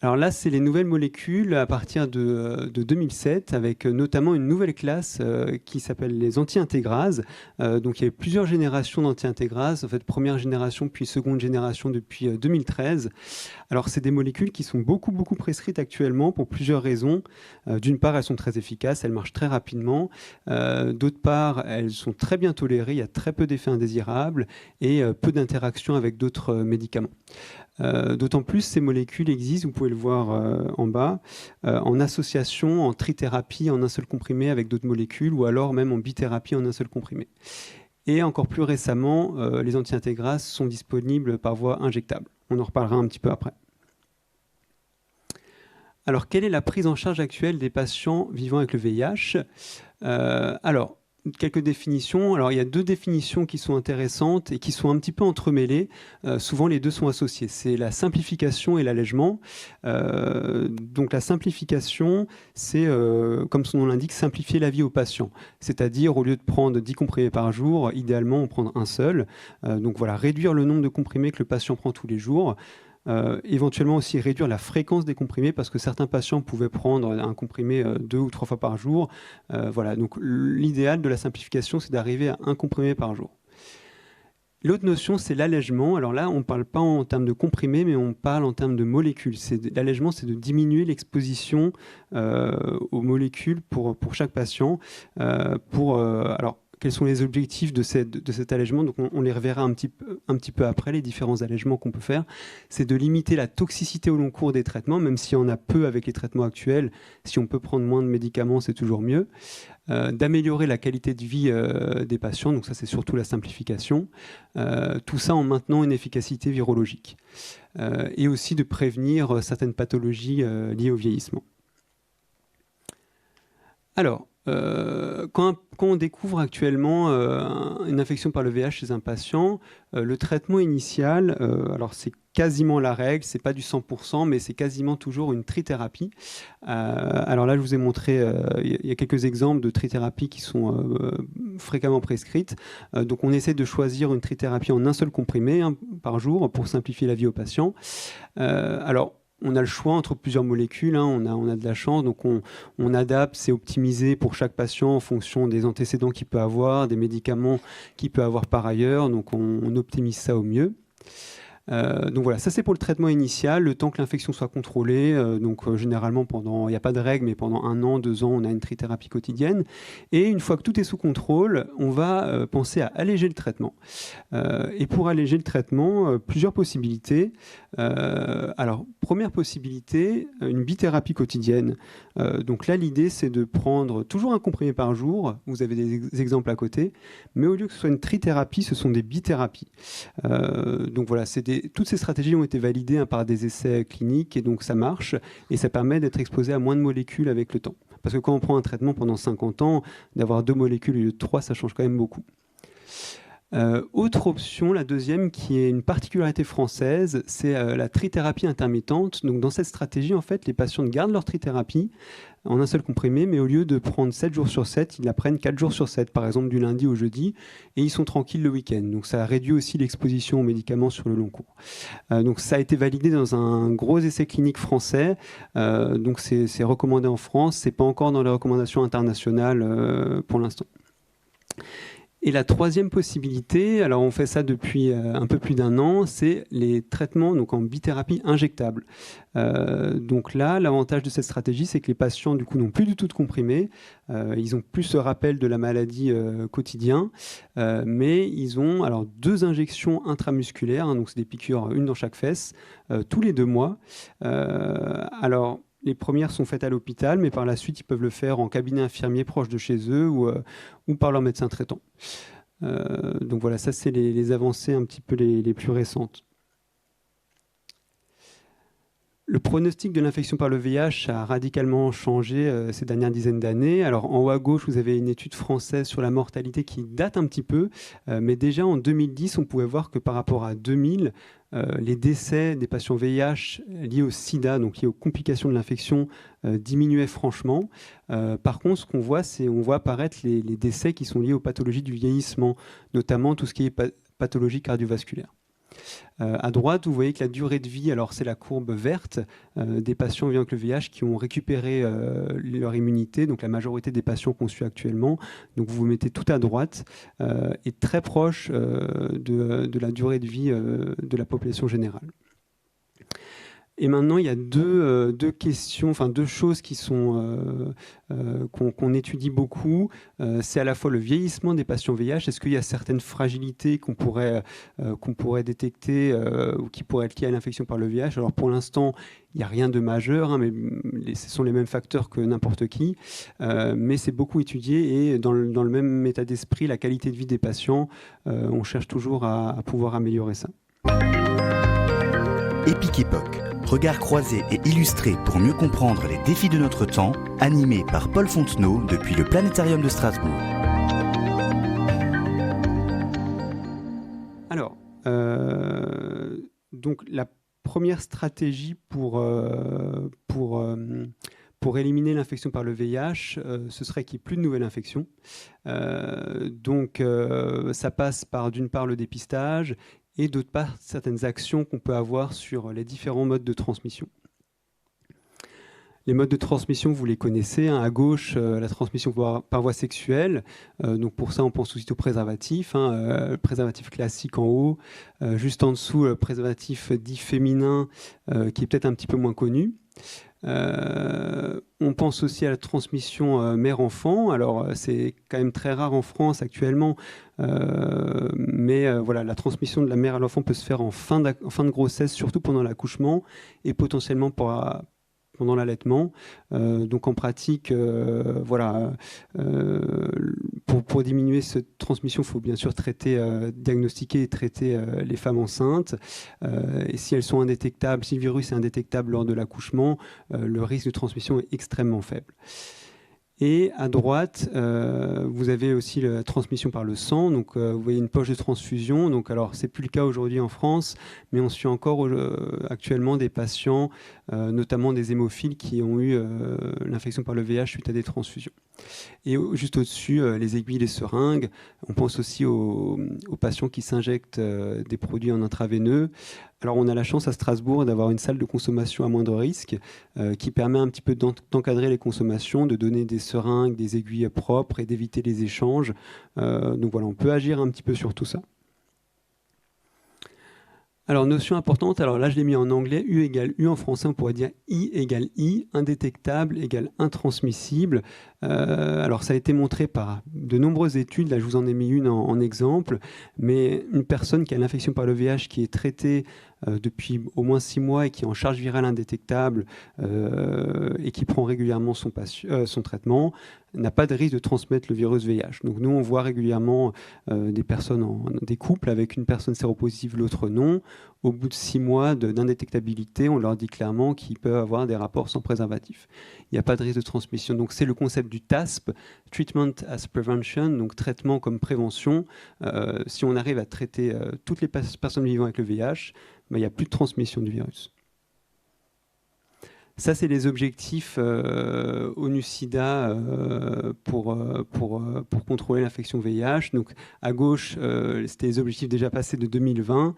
[SPEAKER 4] Alors là, c'est les nouvelles molécules à partir de 2007, avec notamment une nouvelle classe qui s'appelle les anti-intégrases. Donc il y a eu plusieurs générations d'anti-intégrases, en fait première génération puis seconde génération depuis 2013. Alors c'est des molécules qui sont beaucoup prescrites actuellement pour plusieurs raisons. D'une part, elles sont très efficaces, elles marchent très rapidement. D'autre part, elles sont très bien tolérées, il y a très peu d'effets indésirables et peu d'interactions avec d'autres médicaments. D'autant plus, ces molécules existent, vous pouvez le voir en bas, en association, en trithérapie, en un seul comprimé avec d'autres molécules, ou alors même en bithérapie en un seul comprimé. Et encore plus récemment, les anti-intégrases sont disponibles par voie injectable. On en reparlera un petit peu après. Alors, quelle est la prise en charge actuelle des patients vivant avec le VIH ? Alors, quelques définitions. Alors, il y a deux définitions qui sont intéressantes et qui sont un petit peu entremêlées. Souvent, les deux sont associés. C'est la simplification et l'allègement. Donc, la simplification, c'est, comme son nom l'indique, simplifier la vie au patient. C'est-à-dire, au lieu de prendre 10 comprimés par jour, idéalement, on prend un seul. Donc, voilà, réduire le nombre de comprimés que le patient prend tous les jours. Éventuellement aussi réduire la fréquence des comprimés parce que certains patients pouvaient prendre un comprimé 2 ou 3 fois par jour. Voilà, donc l'idéal de la simplification, c'est d'arriver à un comprimé par jour. L'autre notion, c'est l'allègement. Alors là, on ne parle pas en termes de comprimés, mais on parle en termes de molécules. L'allègement, c'est de diminuer l'exposition aux molécules pour chaque patient. Alors, quels sont les objectifs de cet allègement? Donc on les reverra un petit peu après, les différents allègements qu'on peut faire. C'est de limiter la toxicité au long cours des traitements, même si on a peu avec les traitements actuels. Si on peut prendre moins de médicaments, c'est toujours mieux. D'améliorer la qualité de vie des patients, donc ça c'est surtout la simplification. Tout ça en maintenant une efficacité virologique. Et aussi de prévenir certaines pathologies liées au vieillissement. Alors, quand on découvre actuellement une infection par le VIH chez un patient, le traitement initial, alors c'est quasiment la règle, c'est pas du 100%, mais c'est quasiment toujours une trithérapie. Alors là, je vous ai montré, il y a quelques exemples de trithérapie qui sont fréquemment prescrites. Donc on essaie de choisir une trithérapie en un seul comprimé par jour pour simplifier la vie au patient. Alors, on a le choix entre plusieurs molécules, on a de la chance, donc on adapte, c'est optimisé pour chaque patient en fonction des antécédents qu'il peut avoir, des médicaments qu'il peut avoir par ailleurs, donc on optimise ça au mieux. Donc voilà, ça c'est pour le traitement initial, le temps que l'infection soit contrôlée. Généralement il n'y a pas de règle, mais pendant 1 an, 2 ans, on a une trithérapie quotidienne. Et une fois que tout est sous contrôle, on va penser à alléger le traitement. Et pour alléger le traitement, plusieurs possibilités. Alors, première possibilité, une bithérapie quotidienne. Donc là, l'idée c'est de prendre toujours un comprimé par jour. Vous avez des exemples à côté, mais au lieu que ce soit une trithérapie, ce sont des bithérapies. Donc voilà, toutes ces stratégies ont été validées par des essais cliniques et donc ça marche et ça permet d'être exposé à moins de molécules avec le temps. Parce que quand on prend un traitement pendant 50 ans, d'avoir 2 molécules au lieu de 3, ça change quand même beaucoup. Autre option, la deuxième, qui est une particularité française, c'est la trithérapie intermittente. Donc dans cette stratégie, en fait, les patients gardent leur trithérapie en un seul comprimé, mais au lieu de prendre 7 jours sur 7, ils la prennent 4 jours sur 7, par exemple du lundi au jeudi, et ils sont tranquilles le week-end. Donc ça réduit aussi l'exposition aux médicaments sur le long cours. Donc ça a été validé dans un gros essai clinique français, donc c'est recommandé en France, c'est pas encore dans les recommandations internationales pour l'instant. Et la troisième possibilité, alors on fait ça depuis un peu plus d'1 an, c'est les traitements donc en bithérapie injectable. Donc là, l'avantage de cette stratégie, c'est que les patients du coup n'ont plus du tout de comprimés, ils ont plus ce rappel de la maladie quotidien, mais ils ont alors 2 injections intramusculaires, hein, donc c'est des piqûres, une dans chaque fesse, tous les 2 mois. Alors les premières sont faites à l'hôpital, mais par la suite, ils peuvent le faire en cabinet infirmier proche de chez eux ou par leur médecin traitant. Donc voilà, ça c'est les avancées un petit peu les plus récentes. Le pronostic de l'infection par le VIH a radicalement changé ces dernières dizaines d'années. Alors en haut à gauche, vous avez une étude française sur la mortalité qui date un petit peu, mais déjà en 2010, on pouvait voir que par rapport à 2000, les décès des patients VIH liés au sida, donc liés aux complications de l'infection, diminuaient franchement. Par contre, ce qu'on voit, c'est on voit apparaître les décès qui sont liés aux pathologies du vieillissement, notamment tout ce qui est pathologie cardiovasculaire. À droite, vous voyez que la durée de vie, alors c'est la courbe verte des patients vivant avec le VIH qui ont récupéré leur immunité, donc la majorité des patients qu'on suit actuellement. Donc vous mettez tout à droite, est très proche de la durée de vie de la population générale. Et maintenant, il y a deux questions, enfin 2 choses qui sont qu'on étudie beaucoup. C'est à la fois le vieillissement des patients VIH. Est-ce qu'il y a certaines fragilités qu'on pourrait détecter ou qui pourraient être liées à l'infection par le VIH? Alors pour l'instant, il n'y a rien de majeur, hein, mais ce sont les mêmes facteurs que n'importe qui. Mais c'est beaucoup étudié et dans le même état d'esprit, la qualité de vie des patients, on cherche toujours à pouvoir améliorer ça.
[SPEAKER 2] EPIC Époque, regard croisé et illustré pour mieux comprendre les défis de notre temps, animé par Paul Fontenot depuis le Planétarium de Strasbourg.
[SPEAKER 4] Alors, donc la première stratégie pour éliminer l'infection par le VIH, ce serait qu'il n'y ait plus de nouvelles infections. Donc, ça passe par d'une part le dépistage et d'autre part certaines actions qu'on peut avoir sur les différents modes de transmission. Les modes de transmission, vous les connaissez, hein. À gauche, la transmission par voie sexuelle. Donc pour ça, on pense aussi au préservatif. Le préservatif classique en haut. Juste en dessous, le préservatif dit féminin, qui est peut-être un petit peu moins connu. On pense aussi à la transmission mère-enfant. Alors c'est quand même très rare en France actuellement, mais voilà, la transmission de la mère à l'enfant peut se faire en fin de grossesse, surtout pendant l'accouchement et potentiellement pendant l'allaitement. Donc en pratique, voilà, pour diminuer cette transmission, il faut bien sûr diagnostiquer et traiter les femmes enceintes. Et si elles sont indétectables, si le virus est indétectable lors de l'accouchement, le risque de transmission est extrêmement faible. Et à droite, vous avez aussi la transmission par le sang. Donc, vous voyez une poche de transfusion. Donc, alors, c'est plus le cas aujourd'hui en France, mais on suit encore actuellement des patients, notamment des hémophiles, qui ont eu l'infection par le VIH suite à des transfusions. Et juste au-dessus, les aiguilles, les seringues. On pense aussi aux patients qui s'injectent des produits en intraveineux. Alors, on a la chance à Strasbourg d'avoir une salle de consommation à moindre risque qui permet un petit peu d'encadrer les consommations, de donner des seringues, des aiguilles propres et d'éviter les échanges. Donc voilà, on peut agir un petit peu sur tout ça. Alors, notion importante, alors là je l'ai mis en anglais, U égale U, en français on pourrait dire I égale I, indétectable égale intransmissible. Alors ça a été montré par de nombreuses études, là je vous en ai mis une en exemple, mais une personne qui a l'infection par le VIH qui est traitée depuis au moins 6 mois et qui est en charge virale indétectable et qui prend régulièrement son traitement, n'a pas de risque de transmettre le virus VIH. Donc nous, on voit régulièrement des personnes, des couples avec une personne séropositive, l'autre non. Au bout de 6 mois d'indétectabilité, on leur dit clairement qu'ils peuvent avoir des rapports sans préservatif. Il n'y a pas de risque de transmission. Donc c'est le concept du TASP, Treatment as Prevention, donc traitement comme prévention. Si on arrive à traiter toutes les personnes vivant avec le VIH, il n'y a plus de transmission du virus. Ça, c'est les objectifs ONU-SIDA pour contrôler l'infection VIH. Donc, à gauche, c'était les objectifs déjà passés de 2020.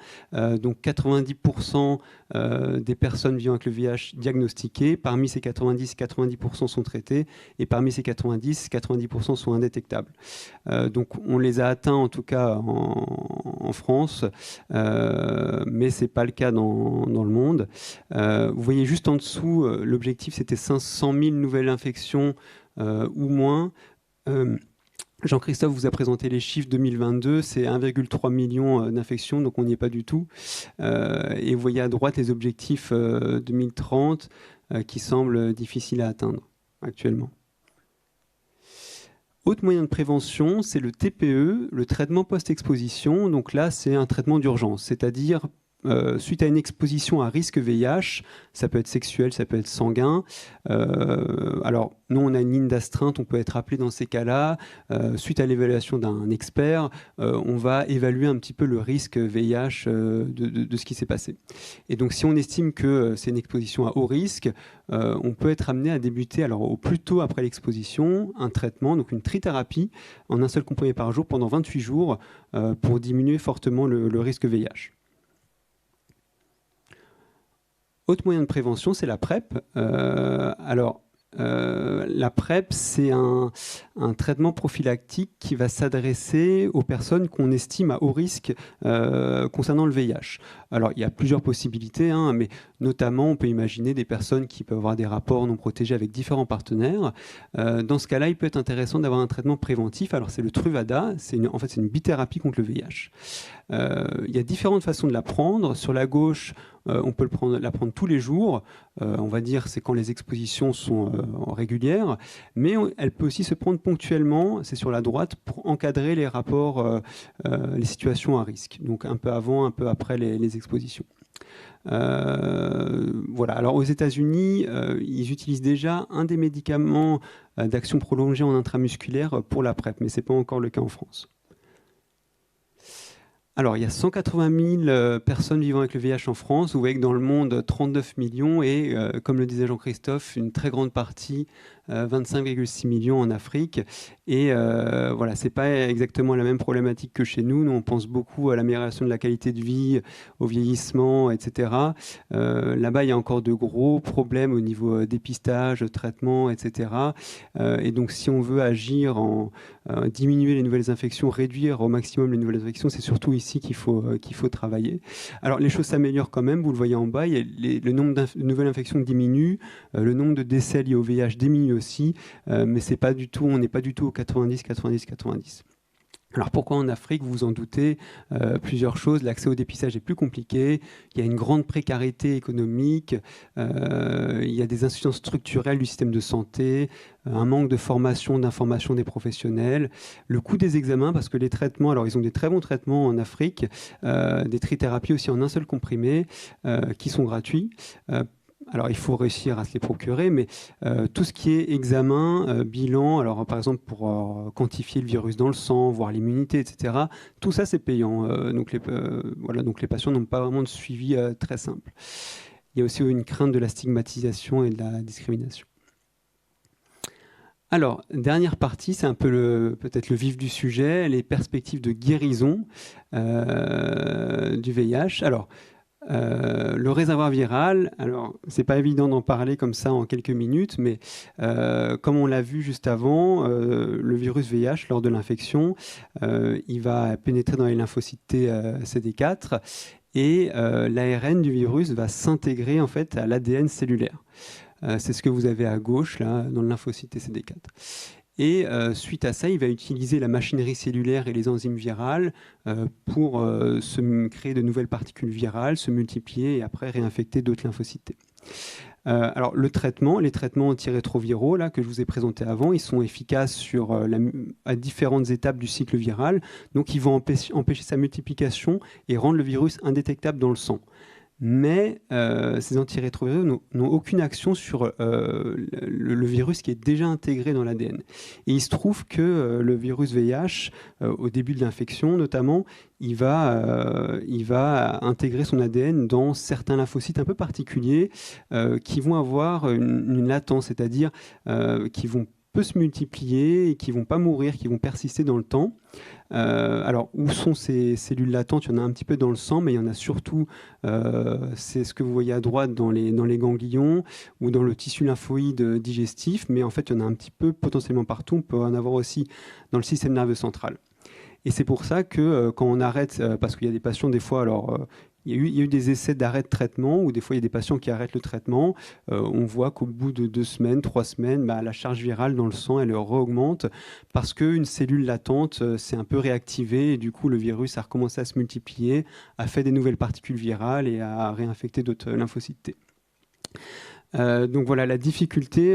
[SPEAKER 4] Donc, 90% des personnes vivant avec le VIH diagnostiquées. Parmi ces 90% sont traités, et parmi ces 90% sont indétectables. Donc on les a atteints en tout cas en France, mais ce n'est pas le cas dans le monde. Vous voyez juste en dessous, l'objectif c'était 500 000 nouvelles infections ou moins. Jean-Christophe vous a présenté les chiffres 2022, c'est 1,3 million d'infections, donc on n'y est pas du tout. Et vous voyez à droite les objectifs 2030 qui semblent difficiles à atteindre actuellement. Autre moyen de prévention, c'est le TPE, le traitement post-exposition. Donc là, c'est un traitement d'urgence, c'est-à-dire suite à une exposition à risque VIH, ça peut être sexuel, ça peut être sanguin. Alors, nous, on a une ligne d'astreinte, on peut être appelé dans ces cas-là. Suite à l'évaluation d'un expert, on va évaluer un petit peu le risque VIH de ce qui s'est passé. Et donc, si on estime que c'est une exposition à haut risque, on peut être amené à débuter, alors au plus tôt après l'exposition, un traitement, donc une trithérapie, en un seul comprimé par jour pendant 28 jours pour diminuer fortement le risque VIH. Autre moyen de prévention, c'est la PrEP. La PrEP, c'est un traitement prophylactique qui va s'adresser aux personnes qu'on estime à haut risque concernant le VIH. Alors, il y a plusieurs possibilités, mais notamment, on peut imaginer des personnes qui peuvent avoir des rapports non protégés avec différents partenaires. Dans ce cas-là, il peut être intéressant d'avoir un traitement préventif. Alors, c'est le Truvada, c'est une bithérapie contre le VIH. Il y a différentes façons de la prendre. Sur la gauche, on peut la prendre tous les jours. On va dire c'est quand les expositions sont régulières, mais elle peut aussi se prendre ponctuellement, c'est sur la droite, pour encadrer les rapports, les situations à risque. Donc un peu avant, un peu après les expositions. Voilà. Alors aux États-Unis, ils utilisent déjà un des médicaments d'action prolongée en intramusculaire pour la PrEP, mais ce n'est pas encore le cas en France. Alors, il y a 180 000 personnes vivant avec le VIH en France. Vous voyez que dans le monde, 39 millions et, comme le disait Jean-Christophe, une très grande partie, 25,6 millions en Afrique. Et voilà, ce n'est pas exactement la même problématique que chez nous. Nous, on pense beaucoup à l'amélioration de la qualité de vie, au vieillissement, etc. Là-bas, il y a encore de gros problèmes au niveau dépistage, traitement, etc. Et donc, si on veut agir diminuer les nouvelles infections, réduire au maximum les nouvelles infections, c'est surtout ici qu'il faut travailler. Alors, les choses s'améliorent quand même, vous le voyez en bas, le nombre de nouvelles infections diminue, le nombre de décès liés au VIH diminue aussi, mais c'est pas du tout, on n'est pas du tout au 90. Alors pourquoi en Afrique, vous vous en doutez, plusieurs choses. L'accès au dépistage est plus compliqué, il y a une grande précarité économique, il y a des insuffisances structurelles du système de santé, un manque de formation, d'information des professionnels, le coût des examens, parce que les traitements, alors ils ont des très bons traitements en Afrique, des trithérapies aussi en un seul comprimé, qui sont gratuits. Alors, il faut réussir à se les procurer, mais tout ce qui est examen, bilan, alors par exemple pour quantifier le virus dans le sang, voir l'immunité, etc., tout ça, c'est payant. Donc les patients n'ont pas vraiment de suivi très simple. Il y a aussi une crainte de la stigmatisation et de la discrimination. Alors, dernière partie, c'est un peu peut-être le vif du sujet, les perspectives de guérison du VIH. Alors, le réservoir viral, alors c'est pas évident d'en parler comme ça en quelques minutes, mais comme on l'a vu juste avant, le virus VIH lors de l'infection, il va pénétrer dans les lymphocytes T CD4 et l'ARN du virus va s'intégrer en fait à l'ADN cellulaire. C'est ce que vous avez à gauche là dans le lymphocyte T CD4. Et suite à ça, il va utiliser la machinerie cellulaire et les enzymes virales pour se créer de nouvelles particules virales, se multiplier et après réinfecter d'autres lymphocytes T. Alors les traitements antirétroviraux là, que je vous ai présentés avant, ils sont efficaces à différentes étapes du cycle viral. Donc ils vont empêcher sa multiplication et rendre le virus indétectable dans le sang. Mais ces antirétroviraux n'ont aucune action sur le virus qui est déjà intégré dans l'ADN. Et il se trouve que le virus VIH, au début de l'infection notamment, il va intégrer son ADN dans certains lymphocytes un peu particuliers qui vont avoir une latence, c'est-à-dire qui vont peut se multiplier et qui ne vont pas mourir, qui vont persister dans le temps. Alors, où sont ces cellules latentes? Il y en a un petit peu dans le sang, mais il y en a surtout, c'est ce que vous voyez à droite dans les ganglions ou dans le tissu lymphoïde digestif, mais en fait, il y en a un petit peu potentiellement partout. On peut en avoir aussi dans le système nerveux central. Et c'est pour ça que quand on arrête, parce qu'il y a des patients, des fois, alors il y a eu des essais d'arrêt de traitement, ou des fois il y a des patients qui arrêtent le traitement, on voit qu'au bout de 2 semaines, 3 semaines, la charge virale dans le sang, elle réaugmente, parce qu'une cellule latente s'est un peu réactivée, et du coup le virus a recommencé à se multiplier, a fait des nouvelles particules virales, et a réinfecté d'autres lymphocytes T. Donc voilà, la difficulté,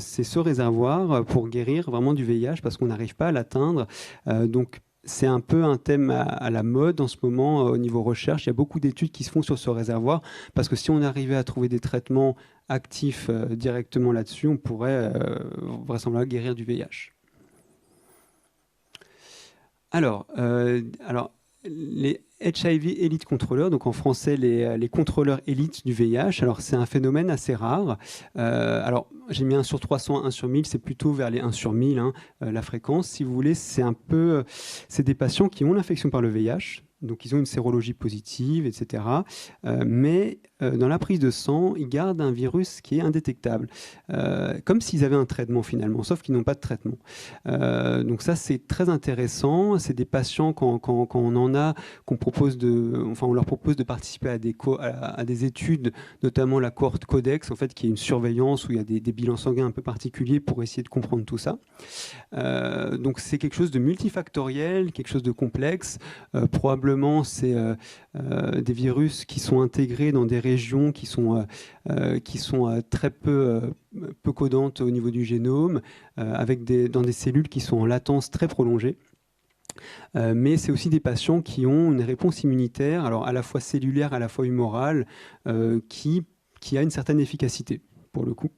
[SPEAKER 4] c'est ce réservoir pour guérir vraiment du VIH, parce qu'on n'arrive pas à l'atteindre. Donc c'est un peu un thème à la mode en ce moment au niveau recherche. Il y a beaucoup d'études qui se font sur ce réservoir, parce que si on arrivait à trouver des traitements actifs directement là-dessus, on pourrait vraisemblablement guérir du VIH. Alors les HIV Elite Controllers, donc en français les contrôleurs élites du VIH, alors c'est un phénomène assez rare. Alors j'ai mis 1 sur 300, 1 sur 1000, c'est plutôt vers les 1 sur 1000, la fréquence. Si vous voulez, c'est des patients qui ont l'infection par le VIH, donc ils ont une sérologie positive, etc. Mais dans la prise de sang, ils gardent un virus qui est indétectable, comme s'ils avaient un traitement finalement, sauf qu'ils n'ont pas de traitement. Donc ça, c'est très intéressant. C'est des patients, quand on en a, on leur propose de participer à des études, notamment la cohorte Codex, en fait, qui est une surveillance où il y a des bilans sanguins un peu particuliers pour essayer de comprendre tout ça. Donc c'est quelque chose de multifactoriel, quelque chose de complexe. Probablement, c'est des virus qui sont intégrés dans des régions qui sont très peu codantes au niveau du génome, dans des cellules qui sont en latence très prolongée. Mais c'est aussi des patients qui ont une réponse immunitaire, alors à la fois cellulaire, à la fois humorale, qui a une certaine efficacité, pour le coup.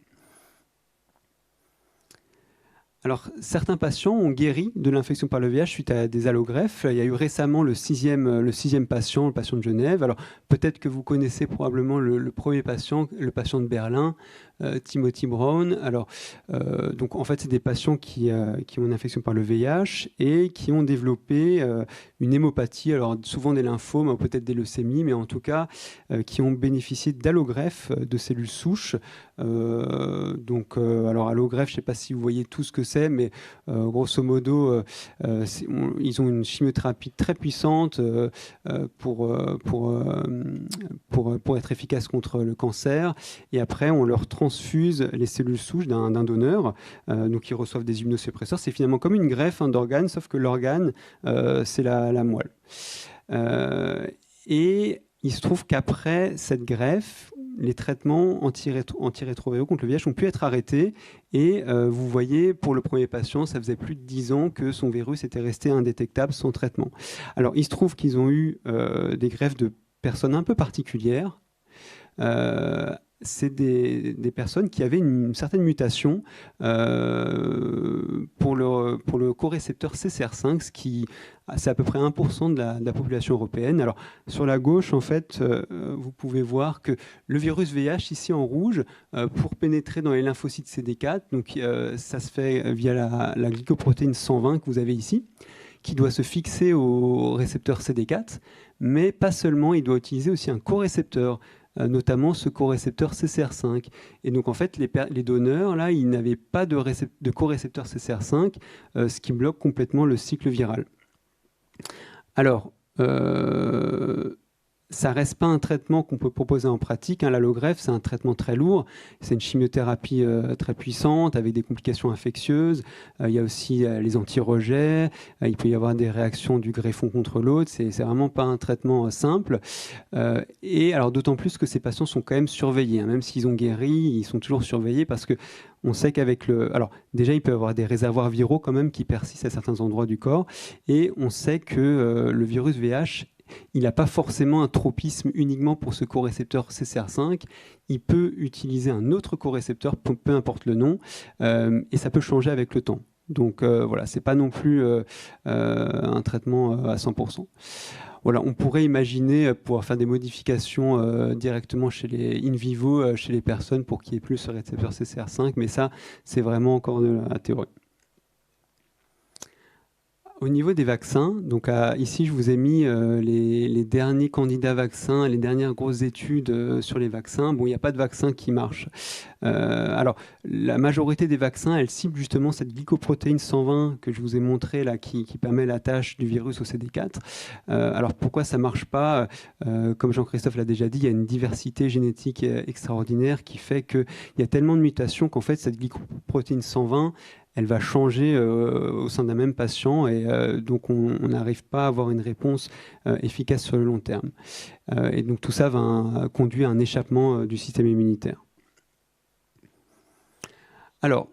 [SPEAKER 4] Alors, certains patients ont guéri de l'infection par le VIH suite à des allogreffes. Il y a eu récemment le sixième patient, le patient de Genève. Alors, peut-être que vous connaissez probablement le premier patient, le patient de Berlin, Timothy Brown. Alors, donc, en fait, c'est des patients qui ont une infection par le VIH et qui ont développé une hémopathie, alors souvent des lymphomes, peut-être des leucémies, mais en tout cas, qui ont bénéficié d'allogreffes de cellules souches. Alors, allogreffe, je ne sais pas si vous voyez tout ce que c'est, mais grosso modo, ils ont une chimiothérapie très puissante pour être efficace contre le cancer. Et après, on leur transfuse les cellules souches d'un donneur. Donc, ils reçoivent des immunosuppresseurs. C'est finalement comme une greffe d'organe, sauf que l'organe, c'est la moelle. Et il se trouve qu'après cette greffe, les traitements antirétroviraux contre le VIH ont pu être arrêtés. Et vous voyez, pour le premier patient, ça faisait plus de 10 ans que son virus était resté indétectable sans traitement. Alors, il se trouve qu'ils ont eu des greffes de personnes un peu particulières. C'est des personnes qui avaient une certaine mutation pour le corécepteur CCR5, c'est à peu près 1% de la population européenne. Alors, sur la gauche, en fait, vous pouvez voir que le virus VIH, ici en rouge, pour pénétrer dans les lymphocytes CD4, donc ça se fait via la glycoprotéine 120 que vous avez ici, qui doit se fixer au récepteur CD4, mais pas seulement, il doit utiliser aussi un corécepteur, notamment ce corécepteur CCR5. Et donc, en fait, les donneurs, là, ils n'avaient pas de corécepteur CCR5, ce qui bloque complètement le cycle viral. Alors, ça ne reste pas un traitement qu'on peut proposer en pratique. L'allogreffe, c'est un traitement très lourd. C'est une chimiothérapie très puissante avec des complications infectieuses. Il y a aussi les anti-rejets. Il peut y avoir des réactions du greffon contre l'autre. C'est vraiment pas un traitement simple. Et alors, d'autant plus que ces patients sont quand même surveillés. Même s'ils ont guéri, ils sont toujours surveillés parce que on sait qu'avec alors déjà, il peut y avoir des réservoirs viraux quand même qui persistent à certains endroits du corps. Et on sait que le virus VIH, il n'a pas forcément un tropisme uniquement pour ce corécepteur CCR5. Il peut utiliser un autre corécepteur, peu importe le nom, et ça peut changer avec le temps. Donc voilà, c'est pas non plus un traitement à 100%. Voilà, on pourrait imaginer pouvoir faire des modifications directement chez les in vivo, chez les personnes pour qu'il y ait plus ce récepteur CCR5, mais ça, c'est vraiment encore de la théorie. Au niveau des vaccins, donc ici je vous ai mis les derniers candidats vaccins, les dernières grosses études sur les vaccins. Bon, il n'y a pas de vaccin qui marche. Alors, la majorité des vaccins, elles ciblent justement cette glycoprotéine 120 que je vous ai montré là, qui permet l'attache du virus au CD4. Alors, pourquoi ça ne marche pas? Comme Jean-Christophe l'a déjà dit, il y a une diversité génétique extraordinaire qui fait qu'il y a tellement de mutations qu'en fait, cette glycoprotéine 120, elle va changer au sein d'un même patient et donc on n'arrive pas à avoir une réponse efficace sur le long terme. Et donc tout ça va conduire à un échappement du système immunitaire. Alors,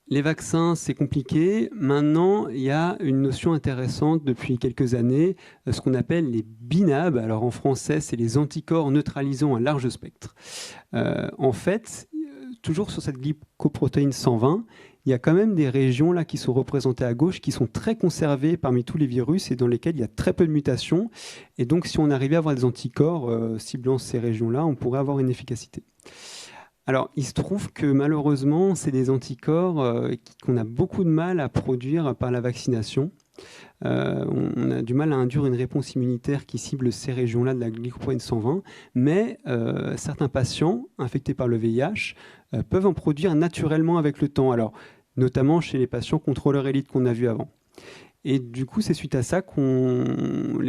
[SPEAKER 4] les vaccins, c'est compliqué. Maintenant, il y a une notion intéressante depuis quelques années, ce qu'on appelle les BNAB. Alors en français, c'est les anticorps neutralisants à large spectre. En fait, toujours sur cette glycoprotéine 120, il y a quand même des régions là qui sont représentées à gauche, qui sont très conservées parmi tous les virus et dans lesquelles il y a très peu de mutations. Et donc, si on arrivait à avoir des anticorps ciblant ces régions-là, on pourrait avoir une efficacité. Alors, il se trouve que malheureusement, c'est des anticorps qu'on a beaucoup de mal à produire par la vaccination. On a du mal à induire une réponse immunitaire qui cible ces régions-là de la glycoprotéine 120, mais certains patients infectés par le VIH peuvent en produire naturellement avec le temps, alors, notamment chez les patients contrôleurs élites qu'on a vus avant. Et du coup, c'est suite à ça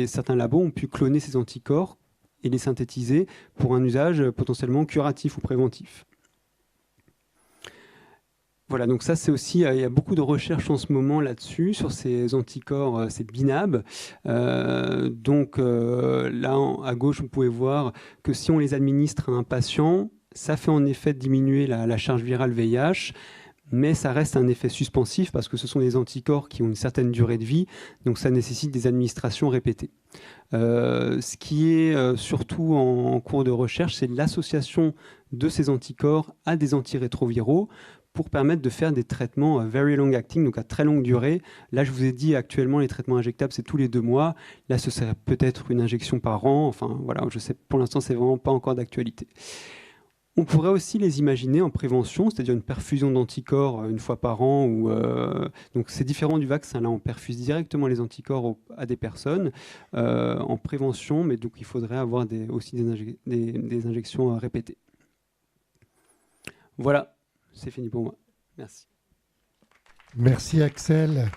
[SPEAKER 4] certains labos ont pu cloner ces anticorps et les synthétiser pour un usage potentiellement curatif ou préventif. Voilà, donc ça c'est aussi, il y a beaucoup de recherches en ce moment là-dessus, sur ces anticorps, ces BNAB. Donc là, à gauche, vous pouvez voir que si on les administre à un patient, ça fait en effet diminuer la charge virale VIH, mais ça reste un effet suspensif parce que ce sont des anticorps qui ont une certaine durée de vie, donc ça nécessite des administrations répétées. Ce qui est surtout en cours de recherche, c'est l'association de ces anticorps à des antirétroviraux pour permettre de faire des traitements very long acting, donc à très longue durée. Là, je vous ai dit, actuellement, les traitements injectables, c'est tous les 2 mois. Là, ce serait peut-être une injection par an. Enfin, voilà, je sais, pour l'instant, c'est vraiment pas encore d'actualité. On pourrait aussi les imaginer en prévention, c'est-à-dire une perfusion d'anticorps une fois par an. Donc c'est différent du vaccin. Là, on perfuse directement les anticorps à des personnes en prévention, mais donc il faudrait avoir aussi des injections répétées. Voilà, c'est fini pour moi. Merci.
[SPEAKER 1] Merci Axel.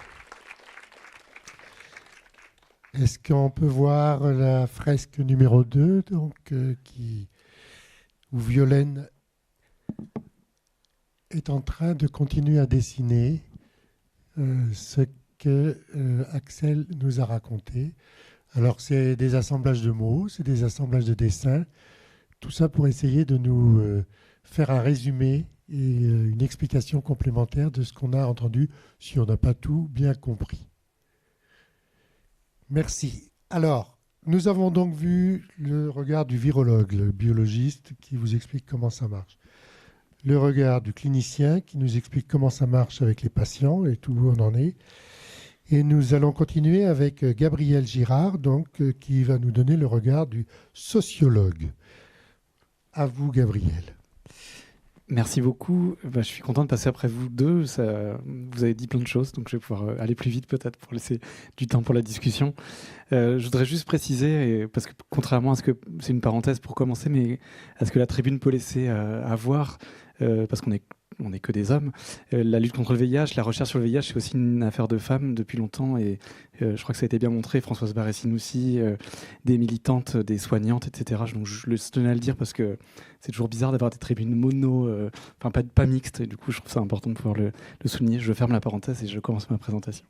[SPEAKER 1] Est-ce qu'on peut voir la fresque numéro 2 donc, où Violaine est en train de continuer à dessiner ce que Axel nous a raconté. Alors, c'est des assemblages de mots, c'est des assemblages de dessins, tout ça pour essayer de nous faire un résumé et une explication complémentaire de ce qu'on a entendu, si on n'a pas tout bien compris. Merci. Alors, nous avons donc vu le regard du virologue, le biologiste, qui vous explique comment ça marche. Le regard du clinicien, qui nous explique comment ça marche avec les patients et tout où on en est. Et nous allons continuer avec Gabriel Girard, donc, qui va nous donner le regard du sociologue. À vous, Gabriel.
[SPEAKER 5] Merci beaucoup. Je suis content de passer après vous deux. Vous avez dit plein de choses, donc je vais pouvoir aller plus vite peut-être pour laisser du temps pour la discussion. Je voudrais juste préciser, parce que contrairement à ce que c'est une parenthèse pour commencer, mais à ce que la tribune peut laisser à voir, parce qu'on n'est que des hommes, la lutte contre le VIH, la recherche sur le VIH, c'est aussi une affaire de femmes depuis longtemps, et je crois que ça a été bien montré, Françoise Barré-Sinoussi, des militantes, des soignantes, etc. Donc je tenais à le dire parce que c'est toujours bizarre d'avoir des tribunes mono, pas mixtes, et du coup je trouve ça important de pouvoir le souligner. Je ferme la parenthèse et je commence ma présentation.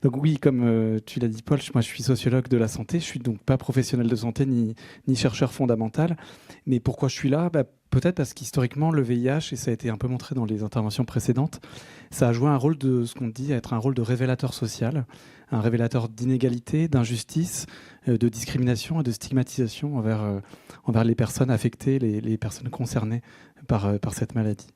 [SPEAKER 5] Donc oui, comme tu l'as dit Paul, moi je suis sociologue de la santé, je suis donc pas professionnel de santé ni chercheur fondamental, mais pourquoi je suis là ? Peut-être parce qu'historiquement, le VIH, et ça a été un peu montré dans les interventions précédentes, ça a joué un rôle de ce qu'on dit être un rôle de révélateur social, un révélateur d'inégalité, d'injustice, de discrimination et de stigmatisation envers les personnes affectées, les personnes concernées par cette maladie.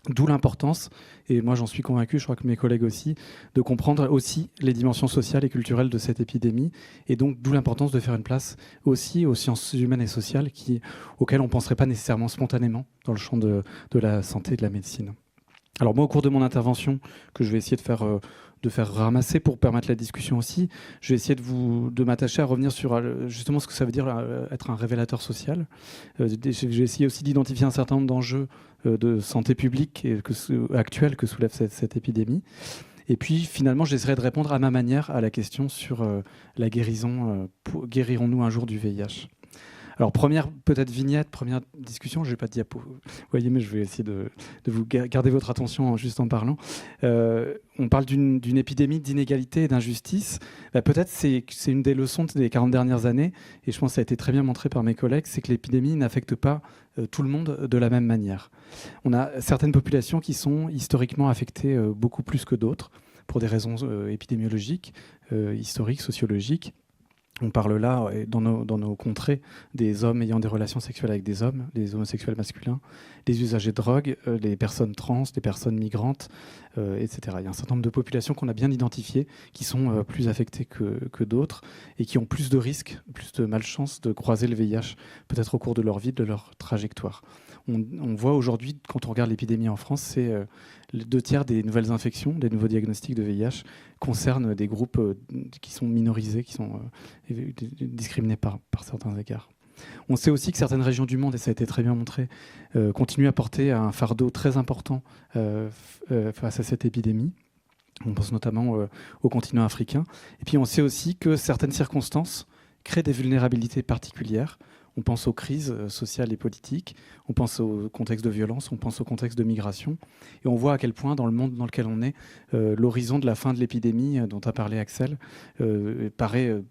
[SPEAKER 5] D'où l'importance, et moi j'en suis convaincu, je crois que mes collègues aussi, de comprendre aussi les dimensions sociales et culturelles de cette épidémie, et donc d'où l'importance de faire une place aussi aux sciences humaines et sociales auxquelles on ne penserait pas nécessairement spontanément dans le champ de la santé et de la médecine. Alors moi, au cours de mon intervention, que je vais essayer de faire ramasser pour permettre la discussion aussi, je vais essayer de m'attacher à revenir sur justement ce que ça veut dire être un révélateur social. Je vais essayer aussi d'identifier un certain nombre d'enjeux de santé publique actuels que soulève cette épidémie. Et puis finalement, j'essaierai de répondre à ma manière à la question sur la guérison. Guérirons-nous un jour du VIH ? Alors, première peut-être vignette, première discussion, je n'ai pas de diapo, vous voyez, mais je vais essayer de vous garder votre attention juste en parlant. On parle d'une épidémie d'inégalité et d'injustice. Peut-être c'est une des leçons des 40 dernières années, et je pense que ça a été très bien montré par mes collègues, c'est que l'épidémie n'affecte pas tout le monde de la même manière. On a certaines populations qui sont historiquement affectées beaucoup plus que d'autres, pour des raisons épidémiologiques, historiques, sociologiques. On parle là, dans nos contrées, des hommes ayant des relations sexuelles avec des hommes, des homosexuels masculins, des usagers de drogue, les personnes trans, des personnes migrantes, etc. Il y a un certain nombre de populations qu'on a bien identifiées qui sont plus affectées que d'autres et qui ont plus de risques, plus de malchance de croiser le VIH, peut-être au cours de leur vie, de leur trajectoire. On voit aujourd'hui, quand on regarde l'épidémie en France, c'est les 2/3 des nouvelles infections, des nouveaux diagnostics de VIH concernent des groupes qui sont minorisés, qui sont discriminés par certains égards. On sait aussi que certaines régions du monde, et ça a été très bien montré, continuent à porter un fardeau très important face à cette épidémie. On pense notamment au continent africain. Et puis on sait aussi que certaines circonstances créent des vulnérabilités particulières. On pense aux crises sociales et politiques, on pense au contexte de violence, on pense au contexte de migration. Et on voit à quel point, dans le monde dans lequel on est, l'horizon de la fin de l'épidémie, dont a parlé Axel, paraît,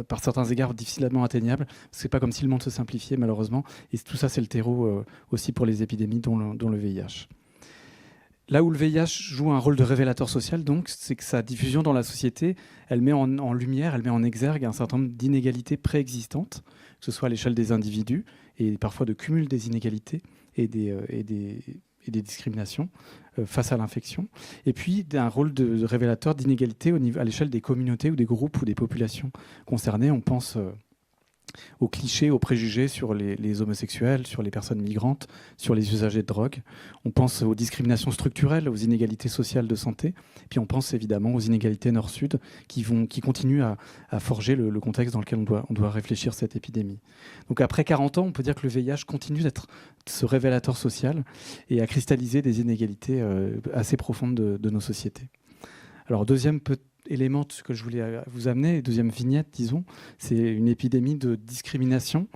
[SPEAKER 5] par certains égards, difficilement atteignable. Ce n'est pas comme si le monde se simplifiait, malheureusement. Et tout ça, c'est le terreau aussi pour les épidémies, dont le VIH. Là où le VIH joue un rôle de révélateur social, donc, c'est que sa diffusion dans la société, elle met en lumière, elle met en exergue un certain nombre d'inégalités préexistantes, que ce soit à l'échelle des individus, et parfois de cumul des inégalités et des discriminations face à l'infection. Et puis, un rôle de révélateur d'inégalités à l'échelle des communautés ou des groupes ou des populations concernées. On pense aux clichés, aux préjugés sur les homosexuels, sur les personnes migrantes, sur les usagers de drogue. On pense aux discriminations structurelles, aux inégalités sociales de santé. Puis on pense évidemment aux inégalités nord-sud qui continuent à forger le contexte dans lequel on doit réfléchir cette épidémie. Donc après 40 ans, on peut dire que le VIH continue d'être ce révélateur social et à cristalliser des inégalités assez profondes de nos sociétés. Alors deuxième élément que je voulais vous amener, deuxième vignette, disons, c'est une épidémie de discrimination.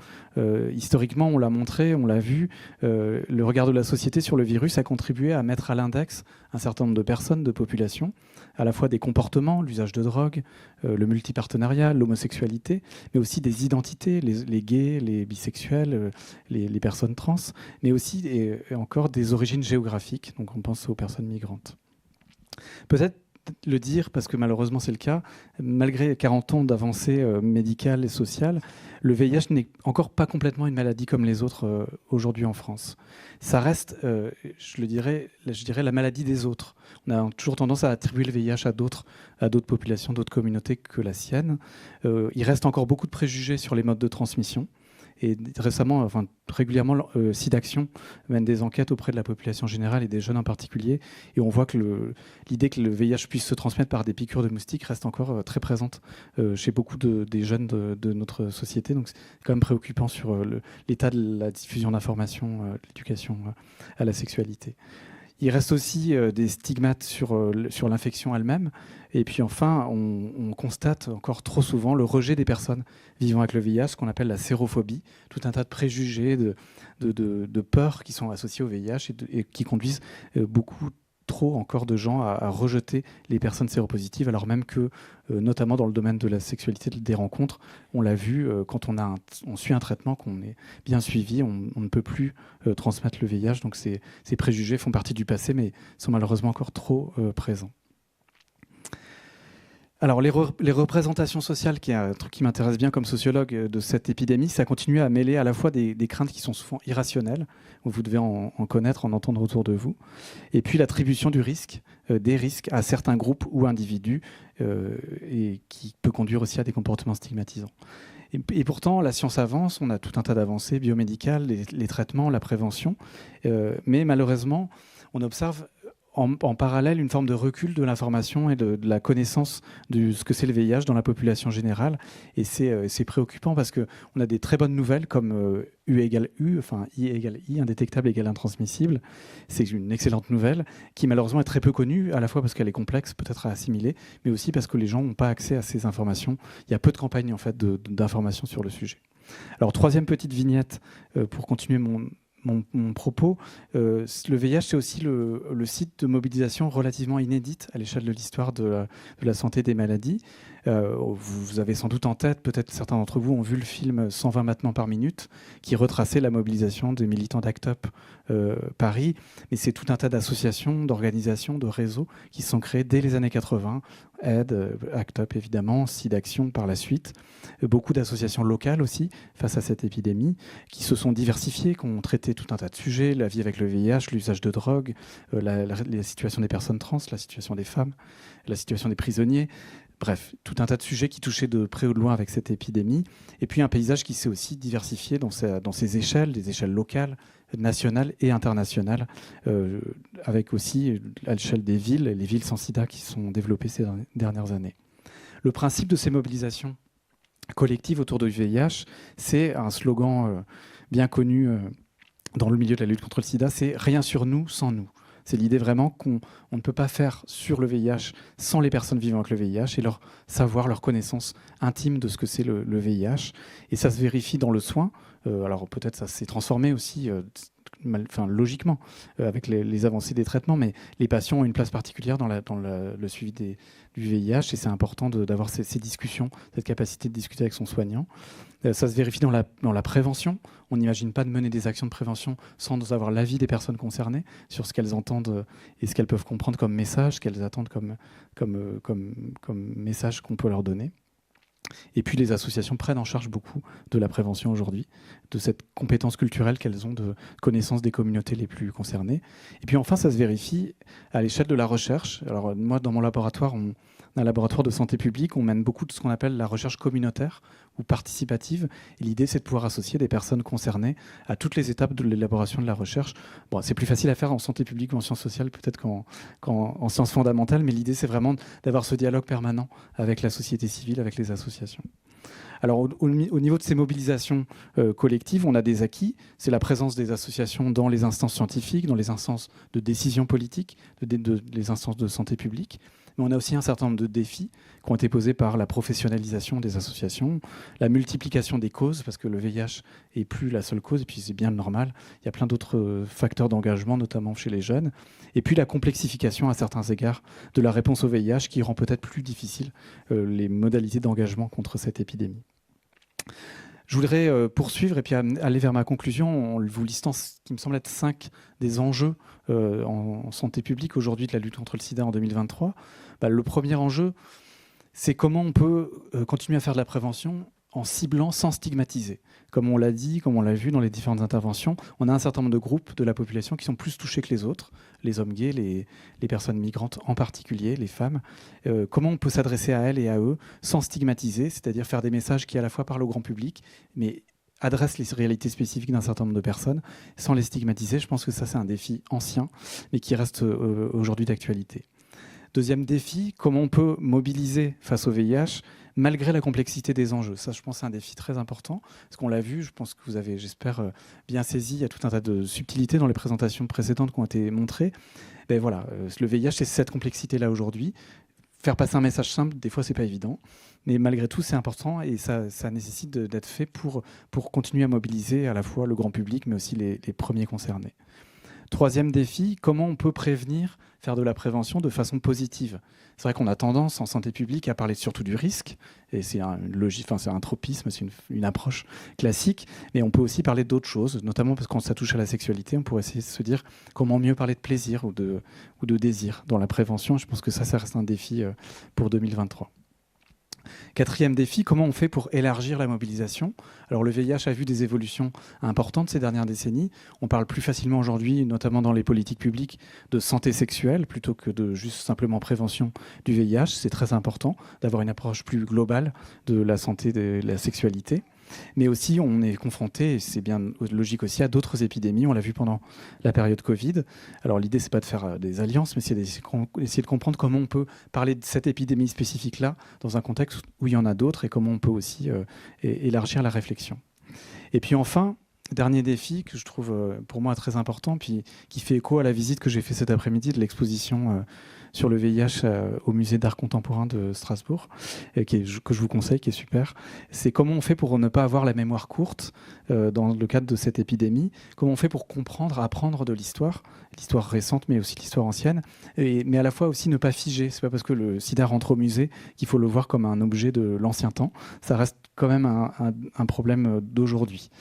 [SPEAKER 5] Historiquement, on l'a montré, on l'a vu, le regard de la société sur le virus a contribué à mettre à l'index un certain nombre de personnes, de populations, à la fois des comportements, l'usage de drogue, le multipartenariat, l'homosexualité, mais aussi des identités, les gays, les bisexuels, les personnes trans, mais aussi et encore des origines géographiques, donc on pense aux personnes migrantes. Peut-être le dire, parce que malheureusement c'est le cas, malgré 40 ans d'avancées médicales et sociales, le VIH n'est encore pas complètement une maladie comme les autres aujourd'hui en France. Ça reste, je dirais, la maladie des autres. On a toujours tendance à attribuer le VIH à d'autres populations, d'autres communautés que la sienne. Il reste encore beaucoup de préjugés sur les modes de transmission. Et régulièrement, SIDAction mène des enquêtes auprès de la population générale et des jeunes en particulier. Et on voit que l'idée que le VIH puisse se transmettre par des piqûres de moustiques reste encore très présente chez beaucoup des jeunes de notre société. Donc c'est quand même préoccupant sur l'état de la diffusion d'informations, l'éducation à la sexualité. Il reste aussi des stigmates sur l'infection elle-même. Et puis enfin, on constate encore trop souvent le rejet des personnes vivant avec le VIH, ce qu'on appelle la sérophobie, tout un tas de préjugés, de peurs qui sont associés au VIH et qui conduisent beaucoup trop encore de gens à rejeter les personnes séropositives, alors même que, notamment dans le domaine de la sexualité des rencontres, on l'a vu, quand on suit un traitement, qu'on est bien suivi, on ne peut plus transmettre le VIH. Donc ces préjugés font partie du passé, mais sont malheureusement encore trop présents. Alors, les représentations sociales, qui est un truc qui m'intéresse bien comme sociologue de cette épidémie, ça continue à mêler à la fois des craintes qui sont souvent irrationnelles, où vous devez en connaître, en entendre autour de vous, et puis l'attribution du risque, des risques à certains groupes ou individus, et qui peut conduire aussi à des comportements stigmatisants. Et pourtant, la science avance, on a tout un tas d'avancées biomédicales, les traitements, la prévention, mais malheureusement, on observe en parallèle une forme de recul de l'information et de la connaissance de ce que c'est le VIH dans la population générale. Et c'est préoccupant parce qu'on a des très bonnes nouvelles comme U égale U, enfin I égale I, indétectable égale intransmissible. C'est une excellente nouvelle qui malheureusement est très peu connue, à la fois parce qu'elle est complexe peut-être à assimiler, mais aussi parce que les gens n'ont pas accès à ces informations. Il y a peu de campagnes en fait, d'informations sur le sujet. Alors, troisième petite vignette pour continuer mon propos, le VIH, c'est aussi le site de mobilisation relativement inédite à l'échelle de l'histoire de la santé des maladies. Vous avez sans doute en tête, peut-être certains d'entre vous ont vu le film 120 battements par minute, qui retraçait la mobilisation des militants d'ACT UP Paris. Mais c'est tout un tas d'associations, d'organisations, de réseaux qui se sont créés dès les années 80. Aide, ACT UP évidemment, SIDAction par la suite. Beaucoup d'associations locales aussi, face à cette épidémie, qui se sont diversifiées, qui ont traité tout un tas de sujets, la vie avec le VIH, l'usage de drogue, la situation des personnes trans, la situation des femmes, la situation des prisonniers. Bref, tout un tas de sujets qui touchaient de près ou de loin avec cette épidémie. Et puis un paysage qui s'est aussi diversifié dans ses échelles, des échelles locales, nationales et internationales, avec aussi à l'échelle des villes, les villes sans sida qui se sont développées ces dernières années. Le principe de ces mobilisations collectives autour du VIH, c'est un slogan bien connu dans le milieu de la lutte contre le sida, c'est « rien sur nous sans nous ». C'est l'idée vraiment qu'on ne peut pas faire sur le VIH sans les personnes vivant avec le VIH et leur savoir, leur connaissance intime de ce que c'est le VIH. Et ça se vérifie dans le soin. Alors peut-être ça s'est transformé aussi logiquement avec les avancées des traitements, mais les patients ont une place particulière dans le suivi du VIH et c'est important d'avoir ces discussions, cette capacité de discuter avec son soignant. Ça se vérifie dans la prévention. On n'imagine pas de mener des actions de prévention sans avoir l'avis des personnes concernées sur ce qu'elles entendent et ce qu'elles peuvent comprendre comme message, ce qu'elles attendent comme message qu'on peut leur donner. Et puis les associations prennent en charge beaucoup de la prévention aujourd'hui, de cette compétence culturelle qu'elles ont de connaissance des communautés les plus concernées. Et puis enfin, ça se vérifie à l'échelle de la recherche. Alors moi, dans mon laboratoire, on a un laboratoire de santé publique, on mène beaucoup de ce qu'on appelle la recherche communautaire ou participative. Et l'idée, c'est de pouvoir associer des personnes concernées à toutes les étapes de l'élaboration de la recherche. Bon, c'est plus facile à faire en santé publique ou en sciences sociales peut-être qu'en sciences fondamentales, mais l'idée, c'est vraiment d'avoir ce dialogue permanent avec la société civile, avec les associations. Alors, au niveau de ces mobilisations collectives, on a des acquis. C'est la présence des associations dans les instances scientifiques, dans les instances de décision politique, les instances de santé publique. Mais on a aussi un certain nombre de défis qui ont été posés par la professionnalisation des associations, la multiplication des causes, parce que le VIH n'est plus la seule cause, et puis c'est bien le normal. Il y a plein d'autres facteurs d'engagement, notamment chez les jeunes. Et puis la complexification, à certains égards, de la réponse au VIH, qui rend peut-être plus difficile les modalités d'engagement contre cette épidémie. Je voudrais poursuivre et puis aller vers ma conclusion en vous listant ce qui me semble être 5 des enjeux en santé publique aujourd'hui de la lutte contre le sida en 2023. Le premier enjeu, c'est comment on peut continuer à faire de la prévention en ciblant sans stigmatiser. Comme on l'a dit, comme on l'a vu dans les différentes interventions, on a un certain nombre de groupes de la population qui sont plus touchés que les autres, les hommes gays, les personnes migrantes en particulier, les femmes. Comment on peut s'adresser à elles et à eux sans stigmatiser, c'est-à-dire faire des messages qui à la fois parlent au grand public, mais adressent les réalités spécifiques d'un certain nombre de personnes sans les stigmatiser. Je pense que ça, c'est un défi ancien, mais qui reste aujourd'hui d'actualité. Deuxième défi, comment on peut mobiliser face au VIH malgré la complexité des enjeux. Ça, je pense, c'est un défi très important. Parce qu'on l'a vu, je pense que vous avez, j'espère, bien saisi, il y a tout un tas de subtilités dans les présentations précédentes qui ont été montrées. Ben voilà, le VIH, c'est cette complexité-là aujourd'hui. Faire passer un message simple, des fois, c'est pas évident. Mais malgré tout, c'est important et ça nécessite d'être fait pour continuer à mobiliser à la fois le grand public, mais aussi les premiers concernés. Troisième défi, comment on peut prévenir, faire de la prévention de façon positive. C'est vrai qu'on a tendance en santé publique à parler surtout du risque, et c'est c'est un tropisme, c'est une approche classique, mais on peut aussi parler d'autres choses, notamment parce que quand ça touche à la sexualité, on pourrait essayer de se dire comment mieux parler de plaisir ou de désir dans la prévention. Je pense que ça reste un défi pour 2023. Quatrième défi, comment on fait pour élargir la mobilisation? Alors le VIH a vu des évolutions importantes ces dernières décennies. On parle plus facilement aujourd'hui, notamment dans les politiques publiques, de santé sexuelle plutôt que de juste simplement prévention du VIH. C'est très important d'avoir une approche plus globale de la santé de la sexualité. Mais aussi, on est confronté, et c'est bien logique aussi, à d'autres épidémies. On l'a vu pendant la période Covid. Alors l'idée, c'est pas de faire des alliances, mais c'est d'essayer de comprendre comment on peut parler de cette épidémie spécifique-là dans un contexte où il y en a d'autres et comment on peut aussi élargir la réflexion. Et puis enfin, dernier défi que je trouve pour moi très important, puis qui fait écho à la visite que j'ai fait cet après-midi de l'exposition sur le VIH au musée d'art contemporain de Strasbourg, que je vous conseille, qui est super. C'est comment on fait pour ne pas avoir la mémoire courte dans le cadre de cette épidémie, comment on fait pour comprendre, apprendre de l'histoire récente, mais aussi l'histoire ancienne, mais à la fois aussi ne pas figer. C'est pas parce que le sida rentre au musée qu'il faut le voir comme un objet de l'ancien temps. Ça reste quand même un problème d'aujourd'hui.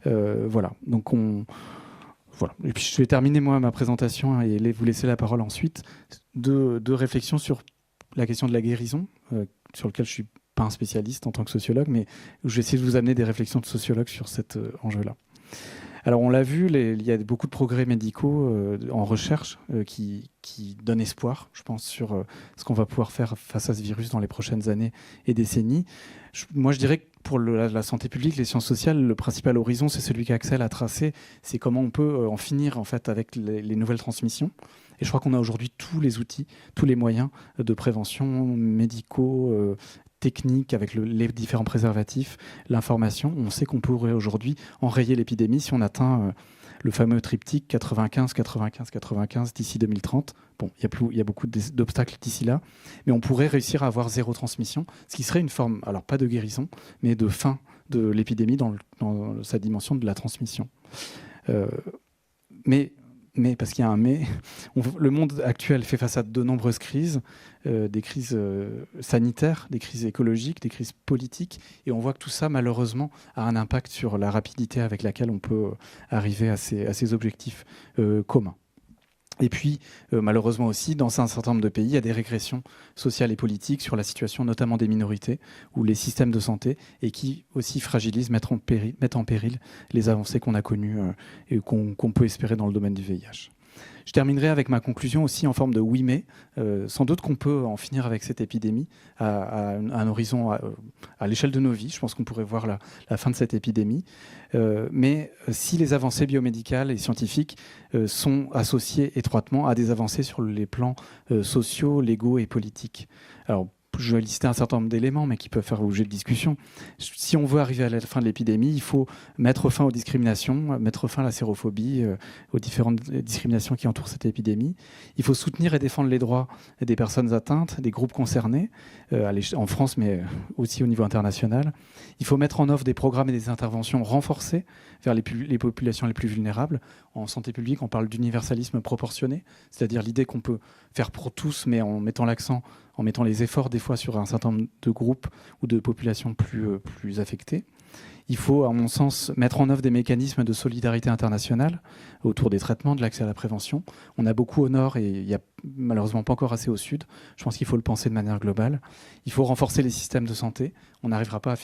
[SPEAKER 5] Voilà, donc voilà. Et puis je vais terminer moi ma présentation et vous laisser la parole ensuite. Deux réflexions sur la question de la guérison, sur lequel je suis pas un spécialiste en tant que sociologue, mais je vais essayer de vous amener des réflexions de sociologue sur cet enjeu-là. Alors on l'a vu, il y a beaucoup de progrès médicaux en recherche qui donnent espoir, je pense, sur ce qu'on va pouvoir faire face à ce virus dans les prochaines années et décennies. Moi je dirais que pour la santé publique, les sciences sociales, le principal horizon, c'est celui qu'Axel a tracé, c'est comment on peut en finir en fait avec les nouvelles transmissions. Et je crois qu'on a aujourd'hui tous les outils, tous les moyens de prévention médicaux, techniques, avec les différents préservatifs, l'information. On sait qu'on pourrait aujourd'hui enrayer l'épidémie si on atteint le fameux triptyque 95, 95, 95 d'ici 2030. Bon, il y a beaucoup d'obstacles d'ici là, mais on pourrait réussir à avoir zéro transmission, ce qui serait une forme, alors pas de guérison, mais de fin de l'épidémie dans sa dimension de la transmission. Mais parce qu'il y a un mais, le monde actuel fait face à de nombreuses crises, des crises sanitaires, des crises écologiques, des crises politiques, et on voit que tout ça, malheureusement, a un impact sur la rapidité avec laquelle on peut arriver à ces objectifs communs. Et puis, malheureusement aussi, dans un certain nombre de pays, il y a des régressions sociales et politiques sur la situation notamment des minorités ou les systèmes de santé, et qui aussi fragilisent, mettent en péril les avancées qu'on a connues et qu'on peut espérer dans le domaine du VIH. Je terminerai avec ma conclusion aussi en forme de oui mais. Sans doute qu'on peut en finir avec cette épidémie à un horizon à l'échelle de nos vies. Je pense qu'on pourrait voir la fin de cette épidémie. Mais si les avancées biomédicales et scientifiques sont associées étroitement à des avancées sur les plans sociaux, légaux et politiques. Alors, je vais lister un certain nombre d'éléments, mais qui peuvent faire l'objet de discussion. Si on veut arriver à la fin de l'épidémie, il faut mettre fin aux discriminations, mettre fin à la sérophobie, aux différentes discriminations qui entourent cette épidémie. Il faut soutenir et défendre les droits des personnes atteintes, des groupes concernés, en France, mais aussi au niveau international. Il faut mettre en œuvre des programmes et des interventions renforcées vers les populations les plus vulnérables. En santé publique, on parle d'universalisme proportionné, c'est-à-dire l'idée qu'on peut faire pour tous, mais en mettant l'accent, en mettant les efforts des fois sur un certain nombre de groupes ou de populations plus affectées. Il faut, à mon sens, mettre en œuvre des mécanismes de solidarité internationale autour des traitements, de l'accès à la prévention. On a beaucoup au nord et il n'y a malheureusement pas encore assez au sud. Je pense qu'il faut le penser de manière globale. Il faut renforcer les systèmes de santé. On n'arrivera pas à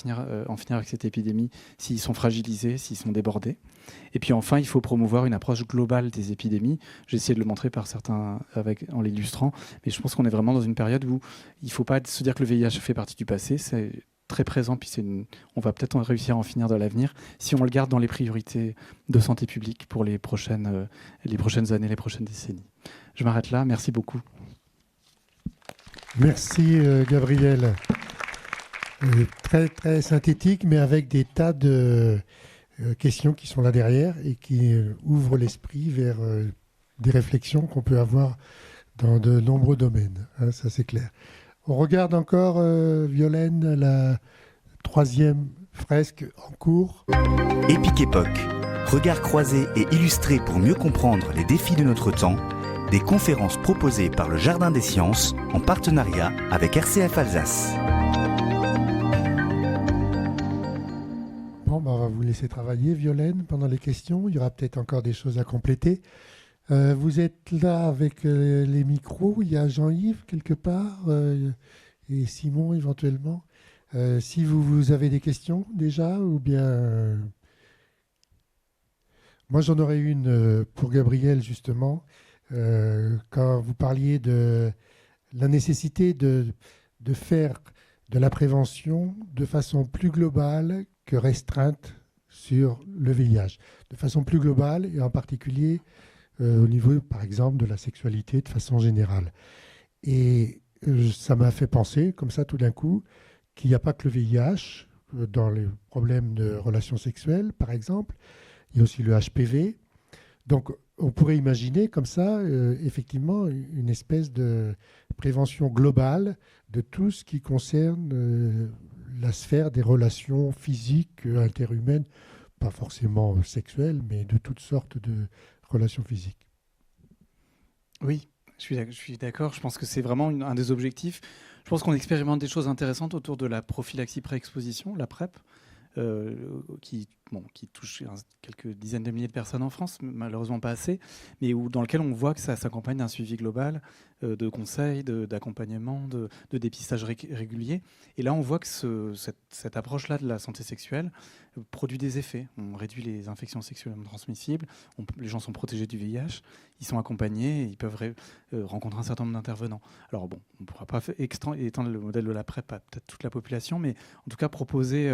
[SPEAKER 5] en finir avec cette épidémie s'ils sont fragilisés, s'ils sont débordés. Et puis enfin, il faut promouvoir une approche globale des épidémies. J'ai essayé de le montrer par certains en l'illustrant, mais je pense qu'on est vraiment dans une période où il ne faut pas se dire que le VIH fait partie du passé. C'est très présent, puis on va peut-être réussir à en finir dans l'avenir si on le garde dans les priorités de santé publique pour les prochaines années, les prochaines décennies. Je m'arrête là, merci beaucoup.
[SPEAKER 1] Merci Gabriel. Très très synthétique, mais avec des tas de questions qui sont là derrière et qui ouvrent l'esprit vers des réflexions qu'on peut avoir dans de nombreux domaines, hein, ça c'est clair. On regarde encore, Violaine, la troisième fresque en cours.
[SPEAKER 2] Épique Époque, regard croisé et illustré pour mieux comprendre les défis de notre temps, des conférences proposées par le Jardin des Sciences en partenariat avec RCF Alsace.
[SPEAKER 1] Bon, on va vous laisser travailler, Violaine, pendant les questions. Il y aura peut-être encore des choses à compléter. Vous êtes là avec les micros. Il y a Jean-Yves quelque part et Simon éventuellement. Si vous avez des questions déjà, ou bien... Moi, j'en aurais une pour Gabriel, justement. Quand vous parliez de la nécessité de faire de la prévention de façon plus globale que restreinte sur le VIH. De façon plus globale et en particulier au niveau, par exemple, de la sexualité de façon générale. Et ça m'a fait penser, comme ça, tout d'un coup, qu'il n'y a pas que le VIH dans les problèmes de relations sexuelles, par exemple. Il y a aussi le HPV. Donc, on pourrait imaginer comme ça, effectivement, une espèce de prévention globale de tout ce qui concerne la sphère des relations physiques interhumaines, pas forcément sexuelles, mais de toutes sortes de relations physiques.
[SPEAKER 5] Oui, je suis d'accord. Je pense que c'est vraiment un des objectifs. Je pense qu'on expérimente des choses intéressantes autour de la prophylaxie pré-exposition, la PrEP, qui touche quelques dizaines de milliers de personnes en France, malheureusement pas assez, mais dans lequel on voit que ça s'accompagne d'un suivi global, de conseils, d'accompagnement, de dépistage régulier. Et là, on voit que cette approche-là de la santé sexuelle produit des effets. On réduit les infections sexuellement transmissibles, les gens sont protégés du VIH, ils sont accompagnés, et ils peuvent rencontrer un certain nombre d'intervenants. Alors bon, on ne pourra pas étendre le modèle de la PrEP à peut-être toute la population, mais en tout cas proposer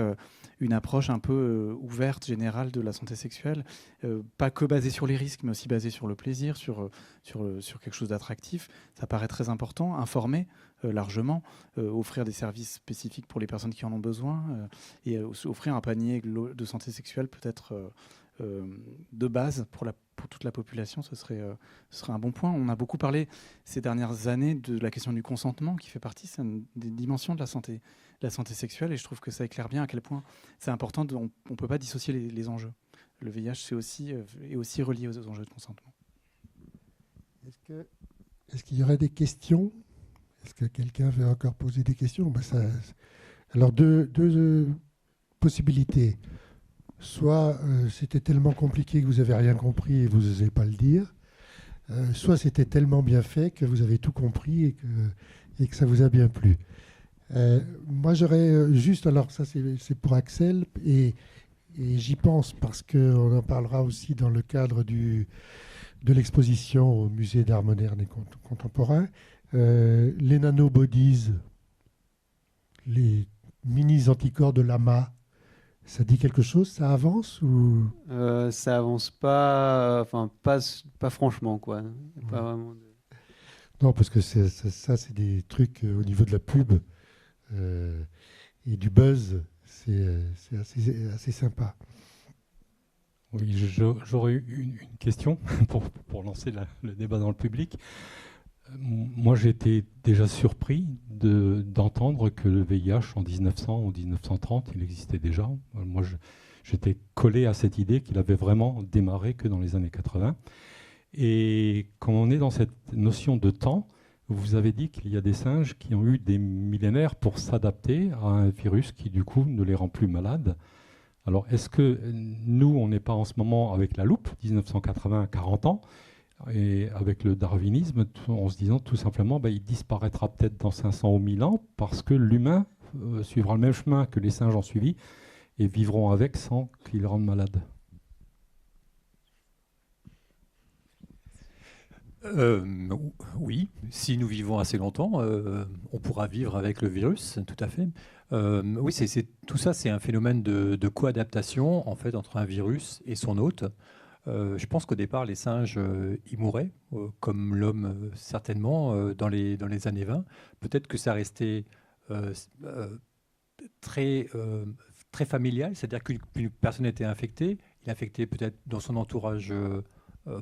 [SPEAKER 5] une approche un peu ouverte, générale de la santé sexuelle, pas que basée sur les risques, mais aussi basée sur le plaisir, sur quelque chose d'attractif. Ça paraît très important. Informer largement, offrir des services spécifiques pour les personnes qui en ont besoin, et offrir un panier de santé sexuelle peut-être de base pour toute la population, ce serait un bon point. On a beaucoup parlé ces dernières années de la question du consentement, qui fait partie des dimensions de la santé sexuelle, et je trouve que ça éclaire bien à quel point c'est important. On ne peut pas dissocier les enjeux. Le VIH est aussi relié aux enjeux de consentement.
[SPEAKER 1] Est-ce qu'il y aurait des questions? Est-ce que quelqu'un veut encore poser des questions? Alors, deux possibilités. Soit c'était tellement compliqué que vous n'avez rien compris et vous n'osez pas le dire. Soit c'était tellement bien fait que vous avez tout compris et que ça vous a bien plu. Moi, j'aurais juste... Alors, ça, c'est pour Axel. Et j'y pense parce qu'on en parlera aussi dans le cadre de l'exposition au Musée d'art moderne et contemporain. Les nanobodies, les mini-anticorps de l'AMA, ça dit quelque chose? Ça avance ou...
[SPEAKER 4] Ça avance pas, pas franchement, quoi. Pas vraiment
[SPEAKER 1] Non, parce que ça, c'est des trucs au niveau de la pub et du buzz, c'est assez sympa.
[SPEAKER 3] Oui, j'aurais eu une question pour lancer le débat dans le public. Moi, j'ai été déjà surpris d'entendre que le VIH en 1900 ou 1930, il existait déjà. Moi, j'étais collé à cette idée qu'il avait vraiment démarré que dans les années 80. Et quand on est dans cette notion de temps, vous avez dit qu'il y a des singes qui ont eu des millénaires pour s'adapter à un virus qui, du coup, ne les rend plus malades. Alors, est-ce que nous, on n'est pas en ce moment avec la loupe, 1980, 40 ans, et avec le darwinisme, en se disant tout simplement, il disparaîtra peut-être dans 500 ou 1000 ans parce que l'humain suivra le même chemin que les singes ont suivi et vivront avec sans qu'ils le rendent malade. Oui, si nous vivons assez longtemps, on pourra vivre avec le virus, tout à fait. Oui, tout ça, c'est un phénomène de coadaptation en fait, entre un virus et son hôte. Je pense qu'au départ, les singes y mouraient, comme l'homme certainement, dans les années 20. Peut-être que ça restait très familial, c'est-à-dire qu'une personne était infectée, il infectait peut-être dans son entourage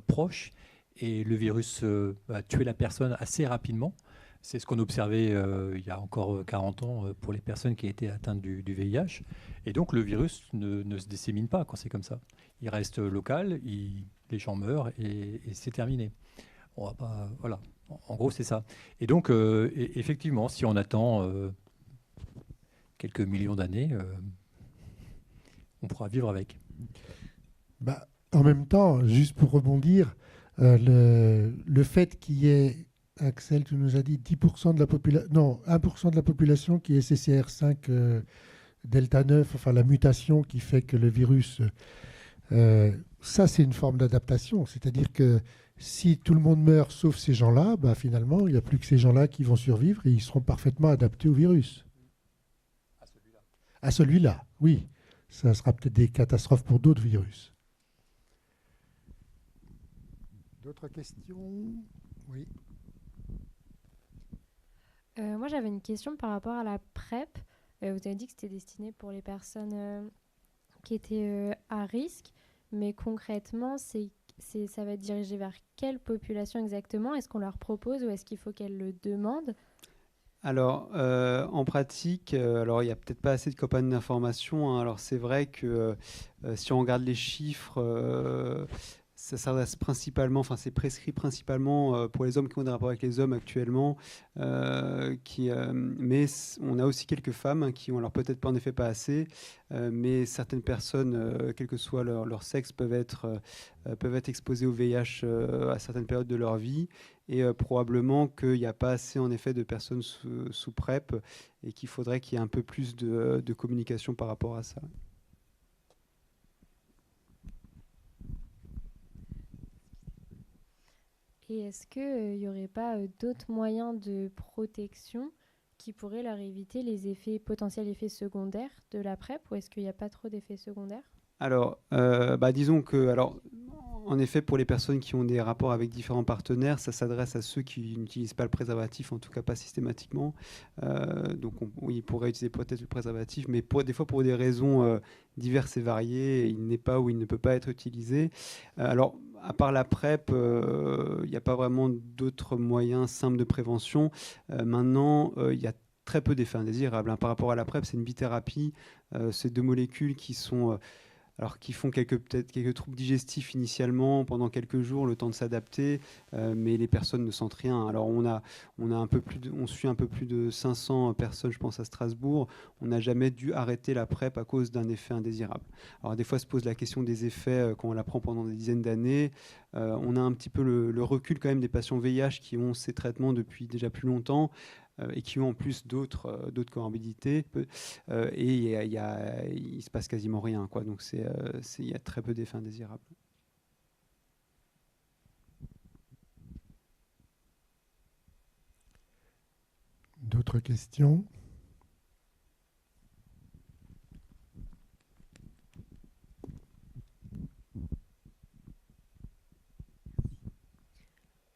[SPEAKER 3] proche, et le virus a tué la personne assez rapidement. C'est ce qu'on observait il y a encore 40 ans pour les personnes qui étaient atteintes du VIH. Et donc le virus ne se dissémine pas quand c'est comme ça. Il reste local, les gens meurent et c'est terminé. On va pas, voilà. En gros, c'est ça. Et donc, effectivement, si on attend quelques millions d'années, on pourra vivre avec.
[SPEAKER 1] En même temps, juste pour rebondir, le fait qu'il y ait Axel, tu nous as dit 10% de la population, non, 1% de la population qui est CCR5 Delta 9, enfin la mutation qui fait que le virus, ça c'est une forme d'adaptation. C'est-à-dire que si tout le monde meurt sauf ces gens-là, bah, finalement, il n'y a plus que ces gens-là qui vont survivre et ils seront parfaitement adaptés au virus. À celui-là, oui. Ça sera peut-être des catastrophes pour d'autres virus. D'autres questions? Oui.
[SPEAKER 6] Moi, j'avais une question par rapport à la PrEP. Vous avez dit que c'était destiné pour les personnes qui étaient à risque, mais concrètement, ça va être dirigé vers quelle population exactement? Est-ce qu'on leur propose ou est-ce qu'il faut qu'elles le demandent?
[SPEAKER 4] Alors, en pratique, alors il n'y a peut-être pas assez de campagnes d'information, hein. Alors, c'est vrai que si on regarde les chiffres, ça s'adresse principalement, enfin, c'est prescrit principalement pour les hommes qui ont des rapports avec les hommes actuellement. Mais on a aussi quelques femmes hein, qui ont, alors peut-être pas en effet pas assez, mais certaines personnes, quel que soit leur sexe, peuvent être exposées au VIH à certaines périodes de leur vie. Et probablement qu'il n'y a pas assez en effet de personnes sous PrEP et qu'il faudrait qu'il y ait un peu plus de communication par rapport à ça.
[SPEAKER 6] Et est-ce qu'il n'y aurait pas d'autres moyens de protection qui pourraient leur éviter les potentiels effets secondaires de la PrEP ou est-ce qu'il n'y a pas trop d'effets secondaires?
[SPEAKER 4] Alors, disons que, alors, en effet, pour les personnes qui ont des rapports avec différents partenaires, ça s'adresse à ceux qui n'utilisent pas le préservatif, en tout cas pas systématiquement. Donc, oui, ils pourraient utiliser peut-être le préservatif, mais des fois pour des raisons diverses et variées, il n'est pas ou il ne peut pas être utilisé. Alors, à part la PrEP, il n'y a pas vraiment d'autres moyens simples de prévention. Maintenant, il y a très peu d'effets indésirables hein. Par rapport à la PrEP, c'est une bithérapie. C'est deux molécules qui sont... alors qui font peut-être quelques troubles digestifs initialement pendant quelques jours, le temps de s'adapter, mais les personnes ne sentent rien. Alors on suit un peu plus de 500 personnes, je pense à Strasbourg. On n'a jamais dû arrêter la PrEP à cause d'un effet indésirable. Alors des fois se pose la question des effets quand on la prend pendant des dizaines d'années. On a un petit peu le recul quand même des patients VIH qui ont ces traitements depuis déjà plus longtemps. Et qui ont en plus d'autres comorbidités. Et il se passe quasiment rien, quoi. Donc il y a très peu d'effets indésirables.
[SPEAKER 1] D'autres questions?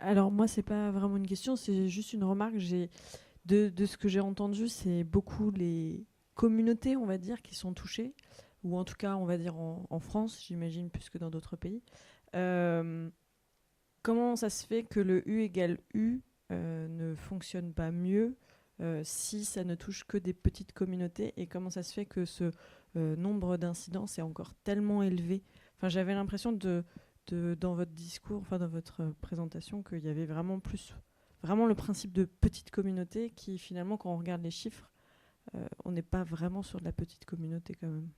[SPEAKER 7] Alors moi, c'est pas vraiment une question, c'est juste une remarque. De ce que j'ai entendu, c'est beaucoup les communautés, on va dire, qui sont touchées, ou en tout cas, on va dire en France, j'imagine, plus que dans d'autres pays. Comment ça se fait que le U égale U ne fonctionne pas mieux si ça ne touche que des petites communautés, et comment ça se fait que ce nombre d'incidences est encore tellement élevé? Enfin, j'avais l'impression dans votre discours, enfin dans votre présentation, qu'il y avait vraiment le principe de petite communauté qui, finalement, quand on regarde les chiffres, on n'est pas vraiment sur de la petite communauté quand même.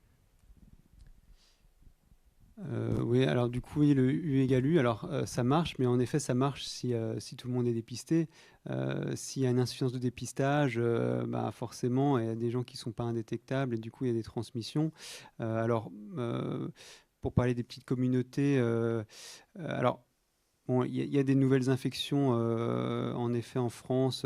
[SPEAKER 4] Oui, alors du coup, oui, le U égale U, alors ça marche, mais en effet, ça marche si tout le monde est dépisté. S'il y a une insuffisance de dépistage, forcément, il y a des gens qui ne sont pas indétectables et du coup, il y a des transmissions. Pour parler des petites communautés, alors... Bon, il y a des nouvelles infections, en effet, en France.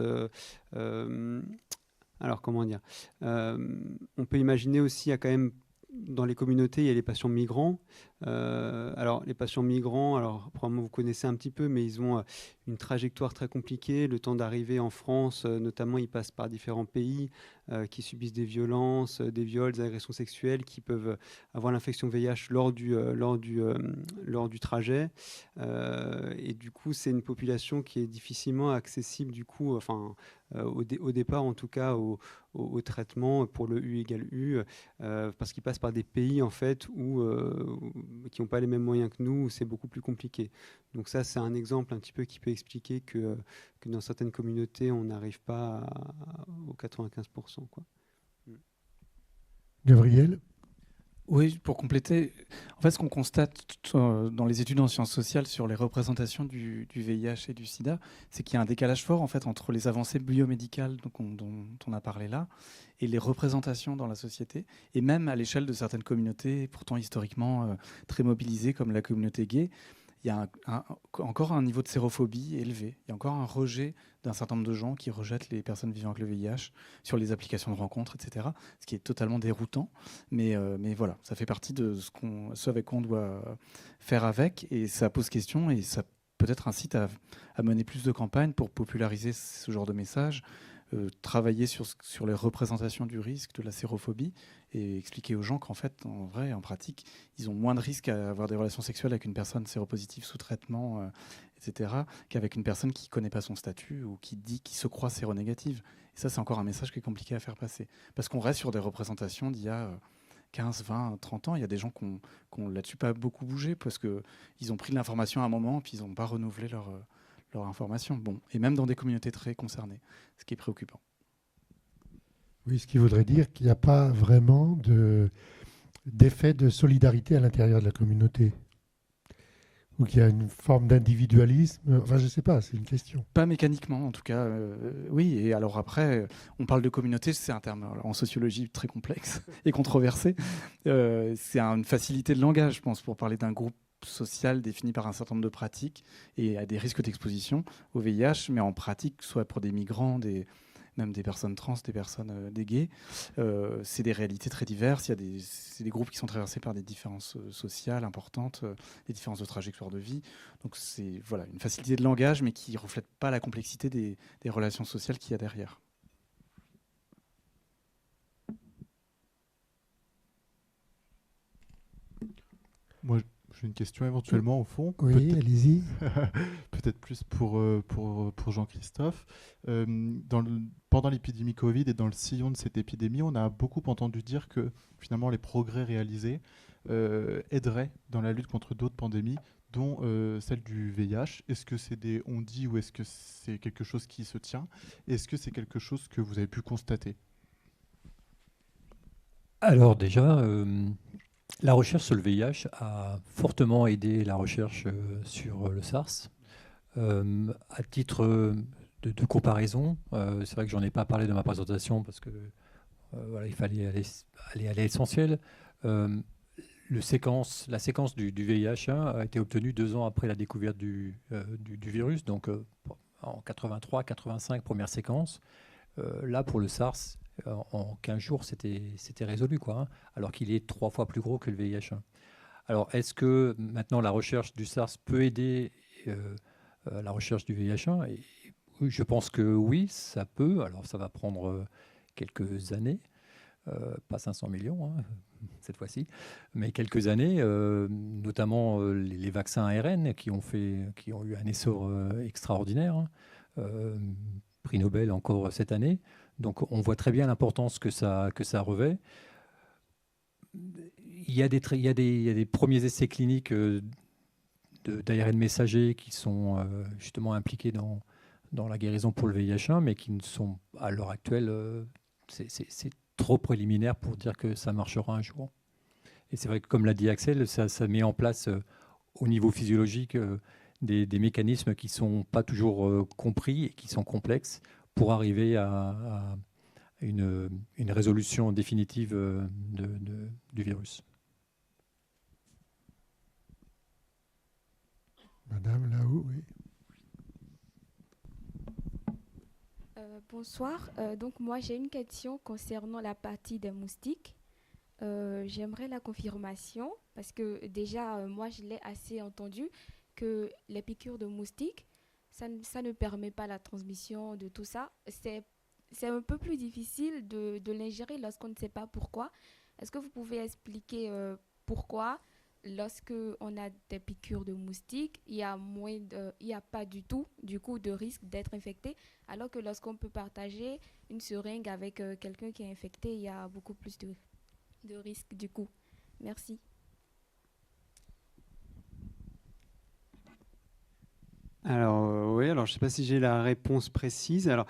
[SPEAKER 4] Alors, comment dire on peut imaginer aussi, il y a quand même, dans les communautés, il y a les patients migrants. Alors, les patients migrants, alors, probablement vous connaissez un petit peu, mais ils ont une trajectoire très compliquée. Le temps d'arriver en France, notamment, ils passent par différents pays qui subissent des violences, des viols, des agressions sexuelles, qui peuvent avoir l'infection VIH lors du trajet. Et du coup, c'est une population qui est difficilement accessible, du coup, au départ, en tout cas, au traitement pour le U égale U, parce qu'ils passent par des pays, en fait, qui n'ont pas les mêmes moyens que nous, où c'est beaucoup plus compliqué. Donc ça, c'est un exemple un petit peu qui peut expliquer que dans certaines communautés, on n'arrive pas aux 95%, quoi.
[SPEAKER 1] Gabriel?
[SPEAKER 5] Oui, pour compléter, en fait, ce qu'on constate dans les études en sciences sociales sur les représentations du VIH et du sida, c'est qu'il y a un décalage fort en fait, entre les avancées biomédicales dont on a parlé là et les représentations dans la société, et même à l'échelle de certaines communautés, pourtant historiquement très mobilisées, comme la communauté gay. Il y a encore un niveau de sérophobie élevé. Il y a encore un rejet d'un certain nombre de gens qui rejettent les personnes vivant avec le VIH sur les applications de rencontres, etc. Ce qui est totalement déroutant. Mais voilà, ça fait partie de ce avec quoi on doit faire avec. Et ça pose question et ça peut-être incite à mener plus de campagnes pour populariser ce genre de messages, travailler sur les représentations du risque, de la sérophobie, et expliquer aux gens qu'en fait, en vrai, en pratique, ils ont moins de risques à avoir des relations sexuelles avec une personne séropositive sous traitement, etc., qu'avec une personne qui ne connaît pas son statut ou qui se croit séronégative. Et ça, c'est encore un message qui est compliqué à faire passer. Parce qu'on reste sur des représentations d'il y a 15, 20, 30 ans. Il y a des gens qui ont là-dessus pas beaucoup bougé parce qu'ils ont pris de l'information à un moment puis ils n'ont pas renouvelé leur information. Bon, et même dans des communautés très concernées, ce qui est préoccupant.
[SPEAKER 1] Oui, ce qui voudrait dire qu'il n'y a pas vraiment d'effet de solidarité à l'intérieur de la communauté. Ou qu'il y a une forme d'individualisme. Enfin, je ne sais pas, c'est une question.
[SPEAKER 5] Pas mécaniquement, en tout cas. Oui, et alors après, on parle de communauté, c'est un terme en sociologie très complexe et controversé. C'est une facilité de langage, je pense, pour parler d'un groupe social défini par un certain nombre de pratiques et à des risques d'exposition au VIH, mais en pratique, soit pour des migrants, même des personnes trans, des personnes des gays. C'est des réalités très diverses. C'est des groupes qui sont traversés par des différences sociales importantes, des différences de trajectoire de vie. Donc c'est voilà, une facilité de langage, mais qui ne reflète pas la complexité des relations sociales qu'il y a derrière.
[SPEAKER 8] Moi, j'ai une question éventuellement au fond.
[SPEAKER 1] Oui, allez-y.
[SPEAKER 8] Peut-être plus pour Jean-Christophe. Pendant l'épidémie Covid et dans le sillon de cette épidémie, on a beaucoup entendu dire que finalement les progrès réalisés aideraient dans la lutte contre d'autres pandémies, dont celle du VIH. Est-ce que c'est des on-dit ou est-ce que c'est quelque chose qui se tient? Est-ce que c'est quelque chose que vous avez pu constater?
[SPEAKER 3] Alors déjà, la recherche sur le VIH a fortement aidé la recherche sur le SARS. À titre de comparaison, c'est vrai que j'en ai pas parlé dans ma présentation parce que voilà, il fallait aller à l'essentiel. La séquence du VIH a été obtenue 2 ans après la découverte du virus, donc en 83-85, première séquence. Là, pour le SARS, en 15 jours, c'était résolu, quoi, hein, alors qu'il est 3 fois plus gros que le VIH. Alors, est-ce que maintenant la recherche du SARS peut aider la recherche du VIH? Et je pense que oui, ça peut. Alors, ça va prendre quelques années, pas 500 millions hein, cette fois-ci, mais quelques années, notamment les vaccins ARN qui ont eu un essor extraordinaire, hein, prix Nobel encore cette année. Donc on voit très bien l'importance que ça revêt. Il y a des premiers essais cliniques d'ARN messager qui sont justement impliqués dans la guérison pour le VIH1, mais qui ne sont à l'heure actuelle, c'est trop préliminaire pour dire que ça marchera un jour. Et c'est vrai que, comme l'a dit Axel, ça met en place au niveau physiologique des mécanismes qui ne sont pas toujours compris et qui sont complexes pour arriver à une résolution définitive du virus.
[SPEAKER 1] Madame, là-haut, oui.
[SPEAKER 9] Bonsoir. Donc moi j'ai une question concernant la partie des moustiques. J'aimerais la confirmation parce que déjà moi je l'ai assez entendu que les piqûres de moustiques ça ne permet pas la transmission de tout ça. C'est un peu plus difficile de l'ingérer lorsqu'on ne sait pas pourquoi. Est-ce que vous pouvez expliquer pourquoi lorsque on a des piqûres de moustiques, il y a pas du tout du coup de risque d'être infecté, alors que lorsqu'on peut partager une seringue avec quelqu'un qui est infecté, il y a beaucoup plus de risques du coup. Merci.
[SPEAKER 4] Alors Alors, je ne sais pas si j'ai la réponse précise. Alors,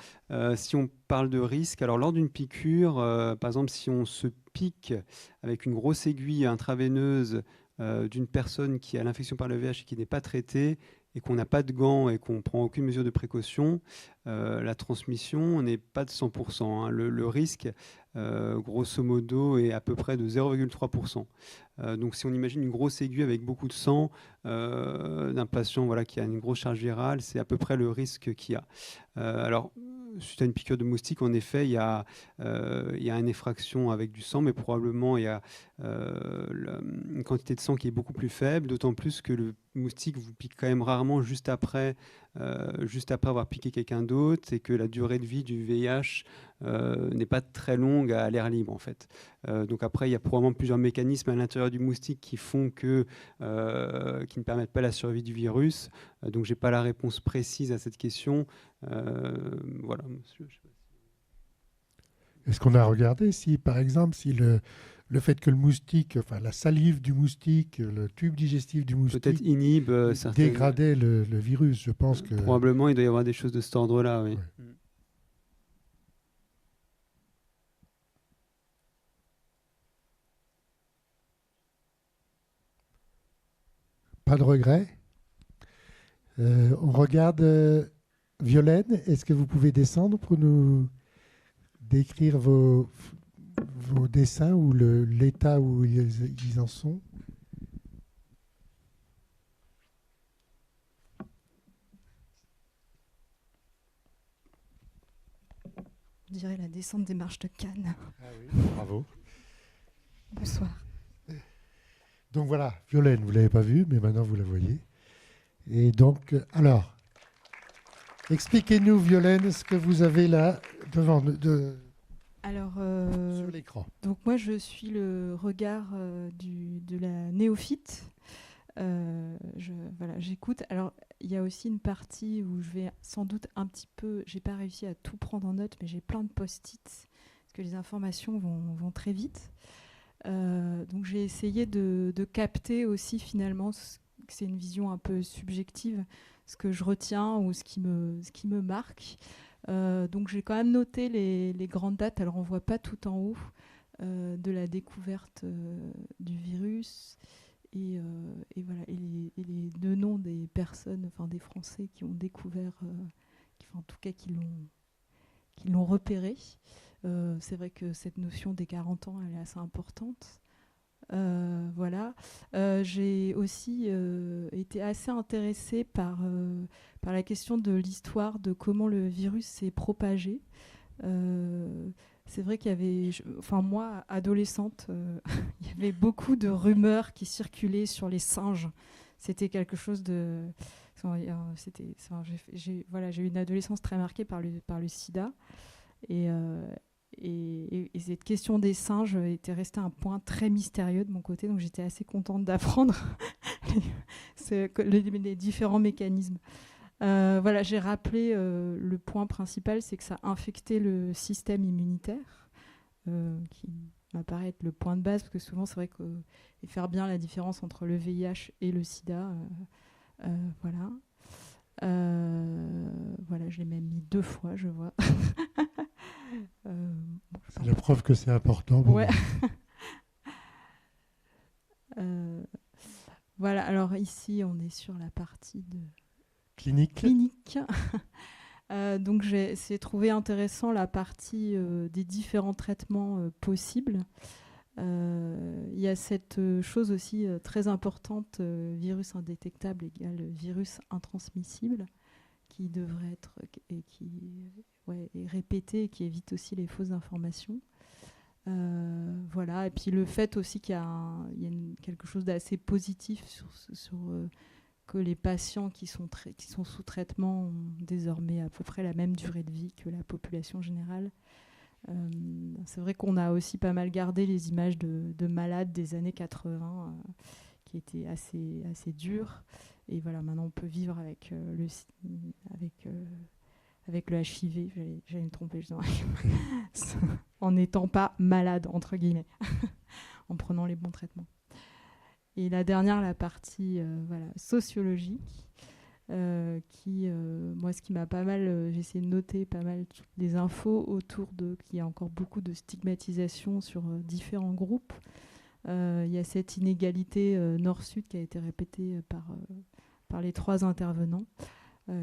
[SPEAKER 4] si on parle de risque, alors lors d'une piqûre, par exemple, si on se pique avec une grosse aiguille intraveineuse d'une personne qui a l'infection par le VIH et qui n'est pas traitée, et qu'on n'a pas de gants et qu'on ne prend aucune mesure de précaution, la transmission n'est pas de 100%. Hein. Le risque, grosso modo, est à peu près de 0,3%. Donc si on imagine une grosse aiguille avec beaucoup de sang d'un patient qui a une grosse charge virale, c'est à peu près le risque qu'il y a. Alors, suite à une piqûre de moustique, en effet, il y a une effraction avec du sang, mais probablement il y a une quantité de sang qui est beaucoup plus faible, d'autant plus que le moustique vous pique quand même rarement juste après avoir piqué quelqu'un d'autre, et que la durée de vie du VIH n'est pas très longue à l'air libre en fait. Donc après, il y a probablement plusieurs mécanismes à l'intérieur du moustique qui font qui ne permettent pas la survie du virus. Donc j'ai pas la réponse précise à cette question. Voilà, monsieur.
[SPEAKER 1] Est-ce qu'on a regardé si, par exemple, si le fait que le moustique, enfin la salive du moustique, le tube digestif du moustique,
[SPEAKER 4] peut-être inhibe
[SPEAKER 1] dégradait le virus, je pense que...
[SPEAKER 4] Probablement, il doit y avoir des choses de cet ordre-là, oui.
[SPEAKER 1] Ouais. Pas de regret. On regarde Violaine. Est-ce que vous pouvez descendre pour nous décrire vos dessins ou l'état où ils en sont?
[SPEAKER 10] On dirait la descente des marches de Cannes.
[SPEAKER 1] Ah oui, bravo.
[SPEAKER 10] Bonsoir.
[SPEAKER 1] Donc voilà, Violaine, vous ne l'avez pas vue, mais maintenant vous la voyez. Et donc, alors, expliquez-nous, Violaine, ce que vous avez là devant
[SPEAKER 10] Alors,
[SPEAKER 1] sur l'écran.
[SPEAKER 10] Donc moi, je suis le regard de la néophyte. J'écoute. Alors, il y a aussi une partie où je vais sans doute un petit peu... J'ai pas réussi à tout prendre en note, mais j'ai plein de post-it, parce que les informations vont très vite. Donc j'ai essayé de capter aussi finalement, c'est une vision un peu subjective, ce que je retiens ou ce qui me marque. Donc j'ai quand même noté les grandes dates. Alors on ne voit pas tout en haut de la découverte du virus et les deux noms des personnes, enfin des Français qui ont découvert, en tout cas qui l'ont repéré. C'est vrai que cette notion des 40 ans, elle est assez importante. Voilà. J'ai aussi été assez intéressée par la question de l'histoire de comment le virus s'est propagé. C'est vrai qu'il y avait, moi, adolescente, il y avait beaucoup de rumeurs qui circulaient sur les singes. C'était quelque chose de... j'ai eu une adolescence très marquée par le sida. Et cette question des singes était restée un point très mystérieux de mon côté, donc j'étais assez contente d'apprendre les différents mécanismes. J'ai rappelé le point principal, c'est que ça infectait le système immunitaire, qui m'apparaît être le point de base, parce que souvent c'est vrai et faire bien la différence entre le VIH et le sida, voilà. Je l'ai même mis 2 fois, je vois.
[SPEAKER 1] C'est la preuve que c'est important.
[SPEAKER 10] Ouais. Voilà, alors ici, on est sur la partie de
[SPEAKER 1] clinique.
[SPEAKER 10] Donc, j'ai trouvé intéressant la partie des différents traitements possibles. Il y a cette chose aussi très importante, virus indétectable égale virus intransmissible, qui devrait être est répété et qui évite aussi les fausses informations. Et puis le fait aussi qu'il y a quelque chose d'assez positif sur que les patients qui sont sous traitement ont désormais à peu près la même durée de vie que la population générale. C'est vrai qu'on a aussi pas mal gardé les images de malades des années 80 qui étaient assez dures. Et voilà, maintenant on peut vivre avec le HIV, j'allais me tromper, en n'étant pas malade, entre guillemets, en prenant les bons traitements. Et la dernière, la partie sociologique. Moi, ce qui m'a pas mal, j'ai essayé de noter pas mal toutes les infos autour qu'il y a encore beaucoup de stigmatisation sur différents groupes. Il y a cette inégalité nord-sud qui a été répétée par les 3 intervenants,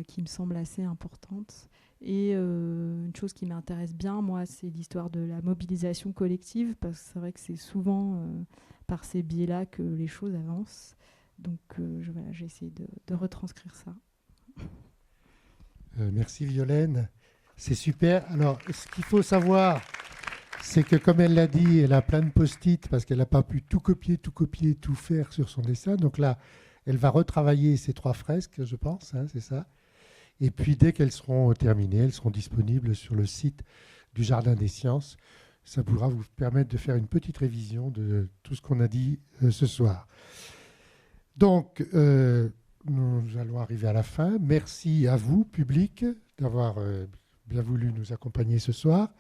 [SPEAKER 10] qui me semble assez importante. Et une chose qui m'intéresse bien, moi, c'est l'histoire de la mobilisation collective, parce que c'est vrai que c'est souvent par ces biais-là que les choses avancent. Donc j'ai essayé de retranscrire ça.
[SPEAKER 1] Merci Violaine, c'est super. Alors, ce qu'il faut savoir, c'est que comme elle l'a dit, elle a plein de post-it parce qu'elle n'a pas pu tout copier, tout faire sur son dessin. Donc là, elle va retravailler ces 3 fresques, je pense, hein, c'est ça. Et puis, dès qu'elles seront terminées, elles seront disponibles sur le site du Jardin des Sciences. Ça pourra vous permettre de faire une petite révision de tout ce qu'on a dit ce soir. Donc, nous allons arriver à la fin. Merci à vous, public, d'avoir bien voulu nous accompagner ce soir.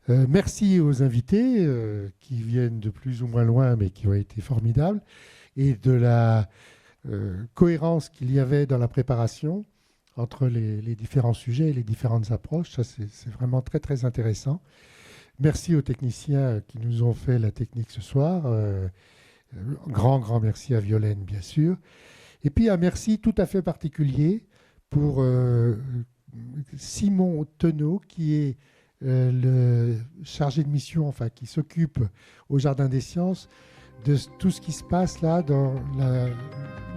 [SPEAKER 1] Merci aux invités qui viennent de plus ou moins loin, mais qui ont été formidables, et de la cohérence qu'il y avait dans la préparation entre les différents sujets et les différentes approches. Ça, c'est vraiment très, très intéressant. Merci aux techniciens qui nous ont fait la technique ce soir. Grand merci à Violaine, bien sûr. Et puis un merci tout à fait particulier pour Simon Tenot, qui est le chargé de mission, enfin qui s'occupe au Jardin des Sciences de tout ce qui se passe là dans la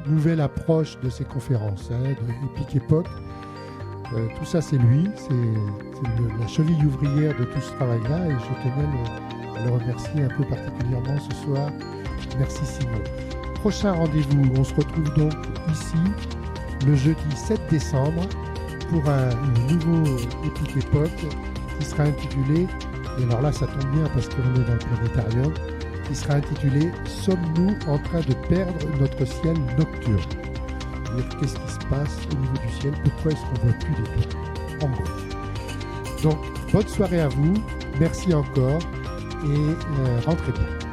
[SPEAKER 1] nouvelle approche de ces conférences, de Epic Époque. Tout ça, c'est lui, c'est la cheville ouvrière de tout ce travail-là, et je tenais à le remercier un peu particulièrement ce soir. Merci Simon. Prochain rendez-vous, on se retrouve donc ici le jeudi 7 décembre pour un nouveau Epic Époque qui sera intitulé, et alors là ça tombe bien parce qu'on est dans le planétarium, qui sera intitulé « Sommes-nous en train de perdre notre ciel nocturne ?» Qu'est-ce qui se passe au niveau du ciel? Pourquoi est-ce qu'on ne voit plus d'étoiles? En gros. Donc, bonne soirée à vous, merci encore et rentrez bien.